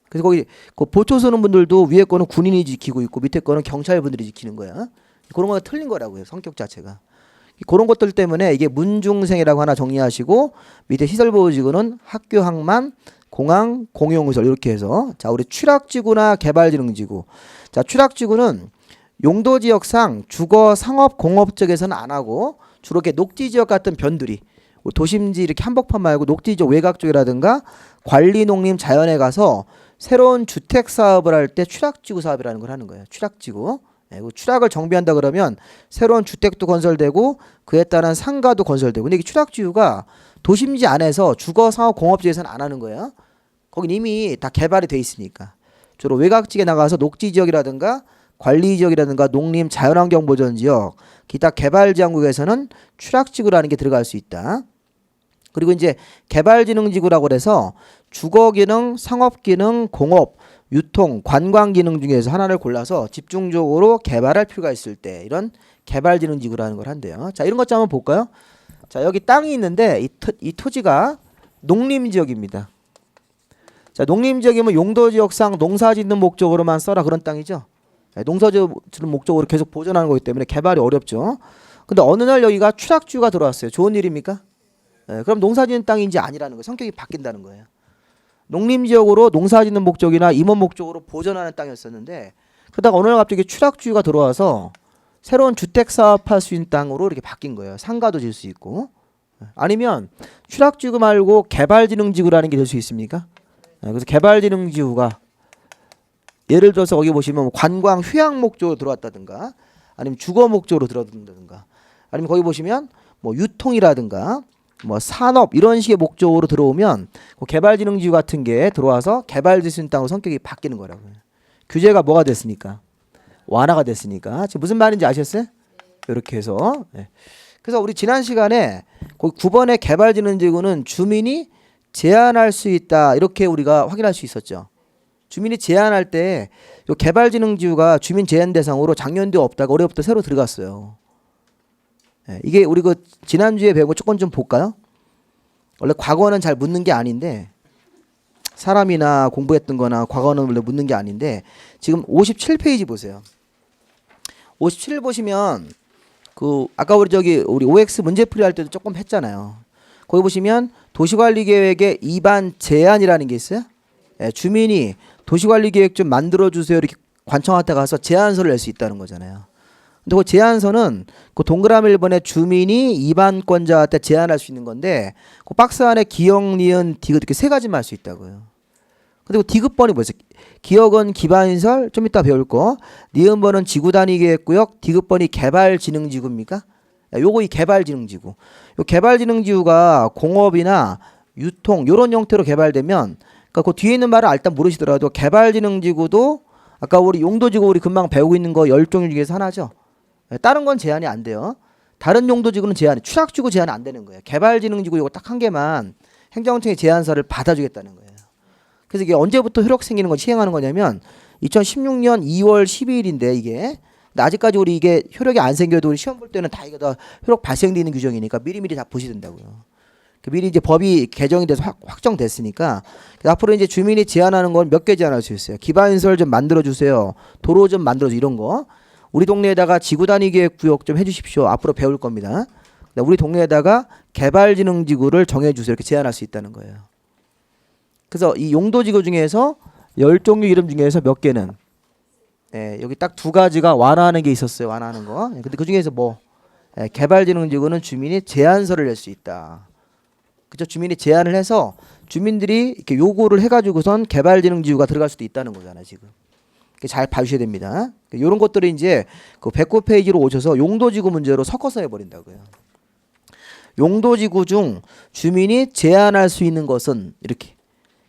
그래서 거기 그 보초 서는 분들도 위에 거는 군인이 지키고 있고 밑에 거는 경찰분들이 지키는 거야. 그런 거가 틀린 거라고요. 성격 자체가. 그런 것들 때문에 이게 문중생이라고 하나 정리하시고 밑에 시설보호지구는 학교, 항만, 공항, 공용시설 이렇게 해서 자 우리 취락지구나 개발진흥지구. 자 취락지구는 용도지역상 주거, 상업, 공업 쪽에서는 안 하고 주로 이렇게 녹지지역 같은 변두리 도심지 이렇게 한복판 말고 녹지지역 외곽 쪽이라든가 관리농림 자연에 가서 새로운 주택 사업을 할 때 취락지구 사업이라는 걸 하는 거예요. 취락지구. 취락을 정비한다 그러면 새로운 주택도 건설되고 그에 따른 상가도 건설되고 근데 이게 취락지구가 도심지 안에서 주거, 상업, 공업지에서는 안 하는 거예요. 거긴 이미 다 개발이 돼 있으니까. 주로 외곽지에 나가서 녹지지역이라든가 관리지역이라든가 농림 자연환경보전지역 기타 개발지역에서는 취락지구라는 게 들어갈 수 있다. 그리고 이제 개발진흥지구라고 해서 주거기능, 상업기능, 공업, 유통, 관광기능 중에서 하나를 골라서 집중적으로 개발할 필요가 있을 때 이런 개발진흥지구라는 걸 한대요. 자 이런 것 좀 한번 볼까요? 자 여기 땅이 있는데 이 토지가 농림지역입니다. 자 농림지역이면 용도지역상 농사짓는 목적으로만 써라 그런 땅이죠. 농사짓는 목적으로 계속 보존하는 거기 때문에 개발이 어렵죠. 근데 어느 날 여기가 취락지구가 들어왔어요. 좋은 일입니까? 그럼 농사짓는 땅인지 아니라는 거예요. 성격이 바뀐다는 거예요. 농림지역으로 농사짓는 목적이나 임원 목적으로 보존하는 땅이었었는데 그러다가 어느 날 갑자기 취락지구가 들어와서 새로운 주택 사업할 수 있는 땅으로 이렇게 바뀐 거예요. 상가도 질 수 있고 아니면 취락지구 말고 개발진흥지구라는 게 될 수 있습니까? 그래서 개발진흥지구가 예를 들어서 거기 보시면 관광 휴양 목적으로 들어왔다든가 아니면 주거 목적으로 들어왔다든가 아니면 거기 보시면 뭐 유통이라든가 뭐 산업 이런 식의 목적으로 들어오면 그 개발진흥지구 같은 게 들어와서 개발될 수 있는 땅으로 성격이 바뀌는 거라고요. 규제가 뭐가 됐으니까 완화가 됐으니까 지금 무슨 말인지 아셨어요? 이렇게 해서 그래서 우리 지난 시간에 거기 9번의 개발진흥지구는 주민이 제한할 수 있다 이렇게 우리가 확인할 수 있었죠. 주민이 제한할 때 이 개발진흥지구가 주민 제한 대상으로 작년도 없다가 올해부터 새로 들어갔어요. 이게 우리 그 지난주에 배운 거 조금 좀 볼까요? 원래 과거는 잘 묻는 게 아닌데 사람이나 공부했던 거나 과거는 원래 묻는 게 아닌데 지금 57페이지 보세요. 57 보시면 그 아까 우리 OX 문제풀이 할 때도 조금 했잖아요. 거기 보시면 도시관리계획의 입안 제안이라는 게 있어요. 주민이 도시관리계획 좀 만들어주세요 이렇게 관청한테 가서 제안서를 낼 수 있다는 거잖아요. 근데 그 제안서는 그 동그라미 1번에 주민이 입안권자한테 제안할 수 있는 건데 그 박스 안에 기역, 니은, 디귿 이렇게 세 가지만 할 수 있다고요. 근데 그 디귿번이 뭐였어요? 기역은 기반시설 좀 이따 배울 거. 니은번은 지구단위계획구역, 디귿번이 개발진흥지구입니까? 요거 이 개발진흥지구. 요 개발진흥지구가 공업이나 유통 요런 형태로 개발되면 그러니까 그 뒤에 있는 말을 일단 모르시더라도 개발진흥지구도 아까 우리 용도지구 우리 금방 배우고 있는 거 10종류 중에서 하나죠. 다른 건 제한이 안 돼요. 다른 용도지구는 제한이 취락지구 제한이 안 되는 거예요. 개발진흥지구 이거 딱 한 개만 행정청의 제안서를 받아주겠다는 거예요. 그래서 이게 언제부터 효력 생기는 거 시행하는 거냐면 2016년 2월 12일인데 이게 근데 아직까지 우리 이게 효력이 안 생겨도 우리 시험 볼 때는 다 이거 다 효력 발생되는 규정이니까 미리미리 다 보셔야 된다고요. 미리 이제 법이 개정이 돼서 확정됐으니까 앞으로 이제 주민이 제안하는 건 몇 개 제안할 수 있어요. 기반시설 좀 만들어 주세요. 도로 좀 만들어 주세요. 이런 거. 우리 동네에다가 지구단위계획구역 좀 해주십시오. 앞으로 배울 겁니다. 우리 동네에다가 개발진흥지구를 정해주세요. 이렇게 제안할 수 있다는 거예요. 그래서 이 용도지구 중에서 10종류 이름 중에서 몇 개는 여기 딱 두 가지가 완화하는 게 있었어요. 완화하는 거. 근데 그 중에서 뭐 개발진흥지구는 주민이 제안서를 낼 수 있다. 그죠? 주민이 제안을 해서 주민들이 이렇게 요구를 해가지고선 개발진흥지구가 들어갈 수도 있다는 거잖아요. 지금 잘 봐주셔야 됩니다. 이런 것들을 이제 그 109 페이지로 오셔서 용도지구 문제로 섞어서 해버린다고요. 용도지구 중 주민이 제안할 수 있는 것은 이렇게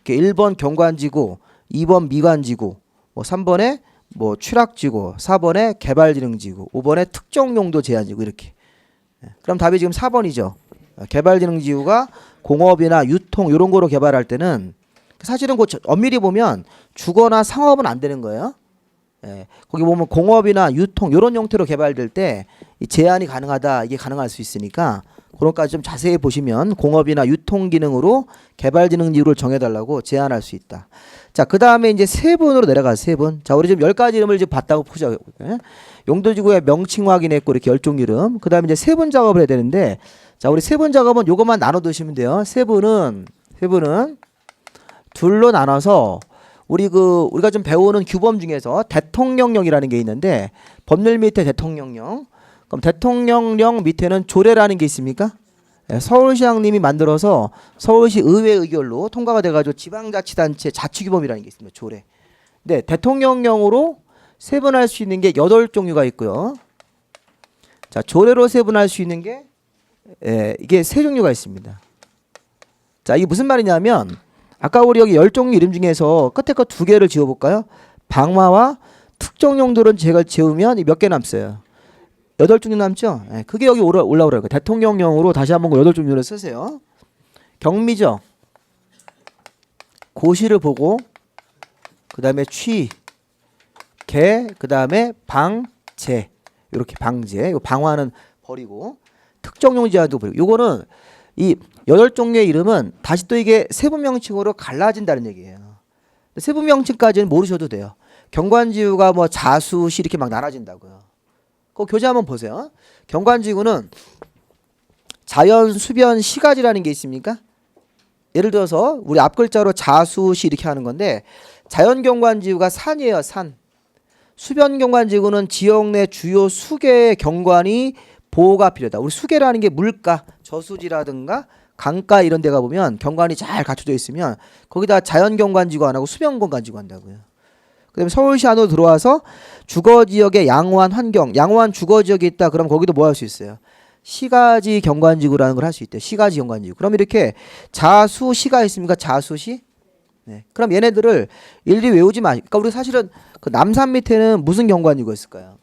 1번 경관지구, 2번 미관지구, 뭐 3번에 뭐 취락지구, 4번에 개발진흥지구, 5번에 특정용도 제한지구 이렇게. 그럼 답이 지금 4번이죠. 개발진흥지구가 공업이나 유통 이런 거로 개발할 때는 사실은 그 엄밀히 보면 주거나 상업은 안 되는 거예요. 거기 보면 공업이나 유통 이런 형태로 개발될 때 이 제한이 가능하다 이게 가능할 수 있으니까 그런 것까지 좀 자세히 보시면 공업이나 유통 기능으로 개발진흥지구를 정해달라고 제안할 수 있다. 자, 그 다음에 이제 세분으로 내려가서 세분. 자, 우리 지금 10가지 이름을 지금 봤다고 보자. 용도지구의 명칭 확인했고 이렇게 10종 이름. 그 다음에 이제 세분 작업을 해야 되는데 자, 우리 세분 작업은 요것만 나눠 두시면 돼요. 세분은 둘로 나눠서 우리가 좀 배우는 규범 중에서 대통령령이라는 게 있는데 법률 밑에 대통령령. 그럼 대통령령 밑에는 조례라는 게 있습니까? 서울시장님이 만들어서 서울시 의회 의결로 통과가 돼가지고 지방자치단체 자치규범이라는 게 있습니다. 조례. 네, 대통령령으로 세분할 수 있는 게 8종류가 있고요. 자, 조례로 세분할 수 있는 게 이게 3종류가 있습니다. 자, 이게 무슨 말이냐면 아까 우리 여기 10종류 이름 중에서 끝에 거 2개를 지워볼까요? 방화와 특정용도를 제가 지우면 몇 개 남았어요? 8종류 남죠? 그게 여기 올라오라고요. 대통령령으로 다시 한번 8종류를 쓰세요. 경미죠. 고시를 보고 그 다음에 취, 개, 그 다음에 방, 제 이렇게 방제. 요 방화는 버리고 특정용 제한도 버리고 요거는 이 8종류의 이름은 다시 또 이게 세부명칭으로 갈라진다는 얘기예요. 세부명칭까지는 모르셔도 돼요. 경관지구가 뭐 자수시 이렇게 막 나눠진다고요. 그 교재 한번 보세요. 경관지구는 자연, 수변, 시가지라는 게 있습니까? 예를 들어서 우리 앞글자로 자수시 이렇게 하는 건데 자연경관지구가 산이에요. 산. 수변경관지구는 지역 내 주요 수계의 경관이 보호가 필요하다. 우리 수계라는 게 물가, 저수지라든가 강가 이런 데 가보면 경관이 잘 갖춰져 있으면 거기다 자연경관지구 안 하고 수변경관지구 한다고요. 그 다음에 서울시 안으로 들어와서 주거지역의 양호한 환경, 양호한 주거지역이 있다. 그럼 거기도 뭐 할 수 있어요? 시가지 경관지구라는 걸 할 수 있대요. 시가지 경관지구. 그럼 이렇게 자수시가 있습니까? 자수시? 네. 그럼 얘네들을 일일이 외우지 마. 그러니까 우리 사실은 그 남산 밑에는 무슨 경관지구가 있을까요?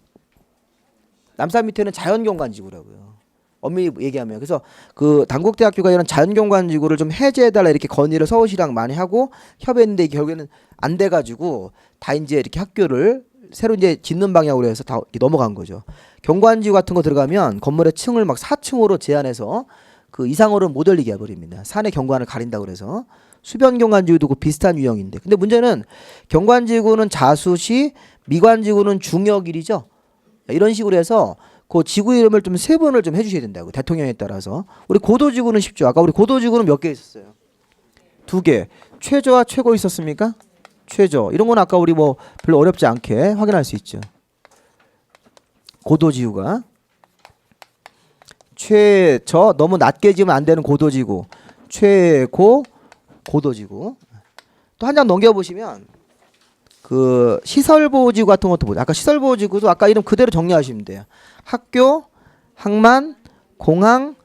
남산 밑에는 자연경관지구라고요. 엄밀히 얘기하면. 그래서 그 단국대학교가 이런 자연경관지구를 좀 해제해달라 이렇게 건의를 서울시랑 많이 하고 협의했는데 결국에는 안 돼가지고 다 이제 이렇게 학교를 새로 이제 짓는 방향으로 해서 다 넘어간 거죠. 경관지구 같은 거 들어가면 건물의 층을 막 4층으로 제한해서 그 이상으로는 못 올리게 해버립니다. 산의 경관을 가린다고 그래서. 수변 경관지구도 그 비슷한 유형인데. 근데 문제는 경관지구는 자수시, 미관지구는 중역일이죠. 이런 식으로 해서 그 지구 이름을 좀 세분을 좀 해주셔야 된다고. 대통령에 따라서. 우리 고도지구는 쉽죠. 아까 우리 고도지구는 몇 개 있었어요? 2개. 최저와 최고 있었습니까? 최저. 이런 건 아까 우리 뭐 별로 어렵지 않게 확인할 수 있죠. 고도지구가 최저 너무 낮게 지으면 안 되는 고도지구. 최고 고도지구. 또 한 장 넘겨보시면 그 시설보호지구 같은 것도 보죠. 아까 시설보호지구도 아까 이름 그대로 정리하시면 돼요. 학교, 항만, 공항,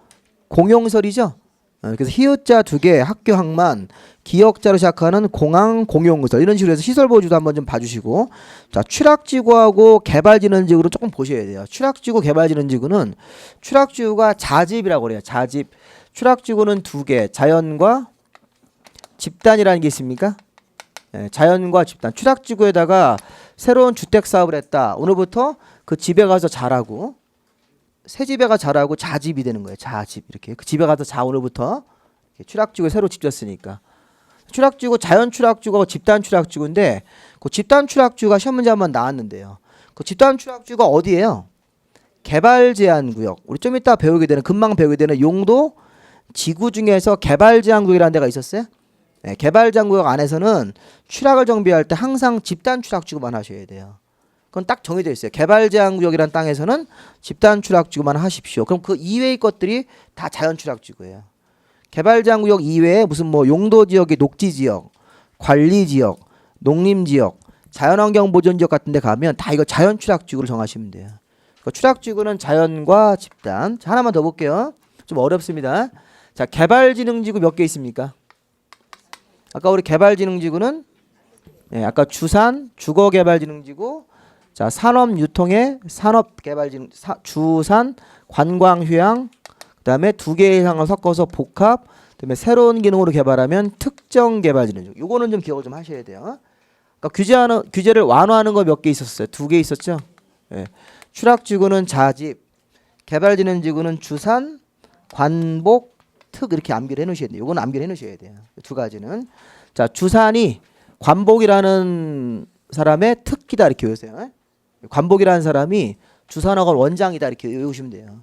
공용설이죠. 그래서 히읗자 2개, 학교, 항만, 기역자로 시작하는 공항, 공용설 이런 식으로 해서 시설보호지구도 한번 좀 봐주시고 자 취락지구하고 개발진흥지구를 조금 보셔야 돼요. 취락지구, 개발진흥지구는 취락지구가 자집이라고 그래요. 자집. 취락지구는 2개, 자연과 집단이라는 게 있습니까? 자연과 집단. 취락지구에다가 새로운 주택 사업을 했다. 오늘부터 그 집에 가서 자라고 새 집에 가서 자라고 자집이 되는 거예요. 자집 이렇게 그 집에 가서 자 오늘부터 취락지구에 새로 집 졌으니까. 취락지구 자연 취락지구하고 집단 취락지구인데 그 집단 취락지구가 시험 문제 한번 나왔는데요. 그 집단 취약지구가 어디예요? 개발 제한 구역. 우리 좀 이따 배우게 되는 금방 배우게 되는 용도 지구 중에서 개발 제한 구역이라는 데가 있었어요. 네, 개발 제한 구역 안에서는 추락을 정비할 때 항상 집단 추락지구만 하셔야 돼요. 그건 딱 정해져 있어요. 개발 제한 구역이라는 땅에서는 집단 추락지구만 하십시오. 그럼 그 이외의 것들이 다 자연 추락지구예요. 개발 제한 구역 이외에 무슨 뭐 용도 지역의 녹지 지역, 관리 지역, 농림 지역, 자연환경 보전 지역 같은 데 가면 다 이거 자연 추락지구를 정하시면 돼요. 그 추락지구는 자연과 집단. 자, 하나만 더 볼게요. 좀 어렵습니다. 자, 개발지능지구 몇 개 있습니까? 아까 우리 개발지능지구는 아까 주산, 주거개발지능지구, 자 산업유통의 산업개발지능, 주산, 관광휴양, 그다음에 두 개 이상을 섞어서 복합, 그다음에 새로운 기능으로 개발하면 특정개발지능지구. 요거는 좀 기억을 좀 하셔야 돼요. 그러니까 규제를 완화하는 거 몇 개 있었어요? 두 개 있었죠. 예. 추락지구는 자집, 개발지능지구는 주산, 관복, 특 이렇게 암기를 해놓으셔야 돼요. 요거는 암기를 해놓으셔야 돼요. 두 가지는. 자 주산이 관복이라는 사람의 특기다 이렇게 외우세요. 관복이라는 사람이 주산학원 원장이다 이렇게 외우시면 돼요.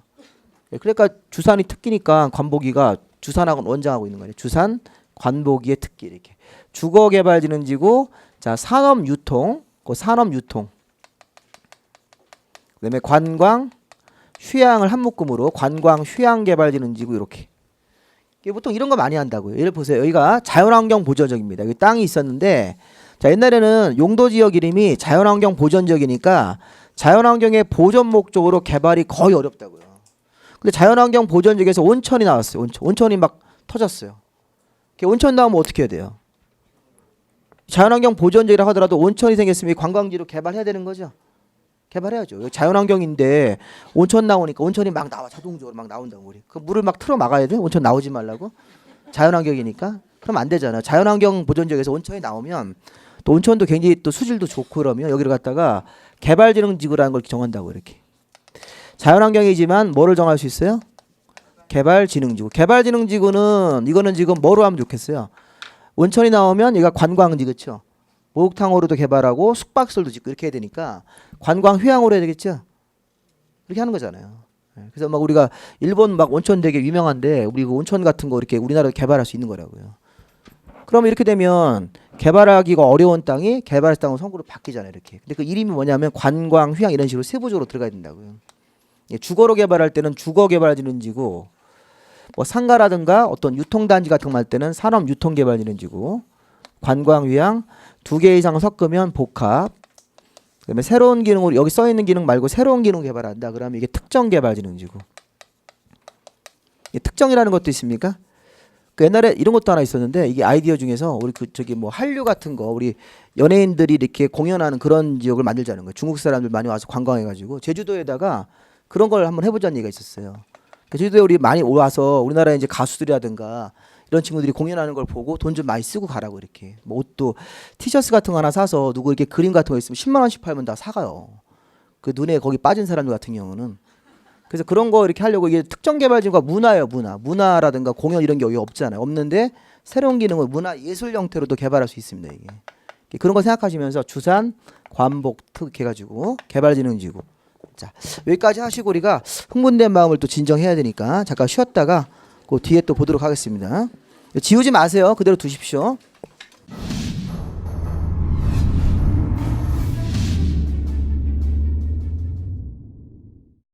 그러니까 주산이 특기니까 관복이가 주산학원 원장하고 있는 거예요. 주산, 관복이의 특기 이렇게. 주거개발지능지구, 자 산업유통, 그 산업유통. 그다음에 관광, 휴양을 한 묶음으로 관광, 휴양개발지능지구 이렇게. 보통 이런 거 많이 한다고요. 예를 보세요. 여기가 자연환경 보전지역입니다. 여기 땅이 있었는데, 자 옛날에는 용도 지역 이름이 자연환경 보전지역이니까 자연환경의 보전 목적으로 개발이 거의 어렵다고요. 근데 자연환경 보전지역에서 온천이 나왔어요. 온천이 막 터졌어요. 온천 나오면 어떻게 해야 돼요? 자연환경 보전지역이라 하더라도 온천이 생겼으면 관광지로 개발해야 되는 거죠. 개발해야죠. 자연환경인데 온천 나오니까 온천이 막 나와. 자동적으로 막 나온다고 우리. 그 물을 막 틀어 막아야 돼. 온천 나오지 말라고. 자연환경이니까. 그럼 안 되잖아. 자연환경 보전지역에서 온천이 나오면 또 온천도 굉장히 또 수질도 좋고 그러면 여기를 갖다가 개발지능지구라는 걸 정한다고 이렇게. 자연환경이지만 뭐를 정할 수 있어요? 개발지능지구. 개발지능지구는 이거는 지금 뭐로 하면 좋겠어요? 온천이 나오면 얘가 관광지 그렇죠? 목욕탕으로도 개발하고 숙박시설도 짓고 이렇게 해야 되니까 관광 휴양으로 해야 되겠죠. 이렇게 하는 거잖아요. 그래서 막 우리가 일본 막 온천 되게 유명한데 우리 그 온천 같은 거 이렇게 우리나라도 개발할 수 있는 거라고요. 그러면 이렇게 되면 개발하기가 어려운 땅이 개발할 땅으로 선구로 바뀌잖아요. 이렇게. 근데 그 이름이 뭐냐면 관광 휴양 이런 식으로 세부적으로 들어가야 된다고요. 주거로 개발할 때는 주거개발지능지구, 뭐 상가라든가 어떤 유통단지 같은 거 할 때는 산업유통개발지능지구, 관광휴양 두 개 이상 섞으면 복합. 그다음에 새로운 기능으로 여기 써 있는 기능 말고 새로운 기능 개발한다. 그러면 이게 특정개발지능지구. 특정이라는 것도 있습니까? 그 옛날에 이런 것도 하나 있었는데 이게 아이디어 중에서 우리 그 저기 뭐 한류 같은 거 우리 연예인들이 이렇게 공연하는 그런 지역을 만들자는 거예요. 중국 사람들 많이 와서 관광해가지고 제주도에다가 그런 걸 한번 해보자는 얘기가 있었어요. 제주도에 우리 많이 와서 우리나라에 이제 가수들이라든가 이런 친구들이 공연하는 걸 보고 돈 좀 많이 쓰고 가라고 이렇게. 뭐 옷도 티셔츠 같은 거 하나 사서 누구 이렇게 그림 같은 거 있으면 10만 원씩 팔면 다 사가요. 그 눈에 거기 빠진 사람들 같은 경우는. 그래서 그런 거 이렇게 하려고 이게 특정개발지구가 문화예요. 문화라든가 공연 이런 게 여기 없잖아요. 없는데 새로운 기능을 문화 예술 형태로도 개발할 수 있습니다. 이게 그런 거 생각하시면서 주산, 관복, 특 해가지고 개발지능지구. 자 여기까지 하시고 우리가 흥분된 마음을 또 진정해야 되니까 잠깐 쉬었다가 그 뒤에 또 보도록 하겠습니다. 지우지 마세요. 그대로 두십시오.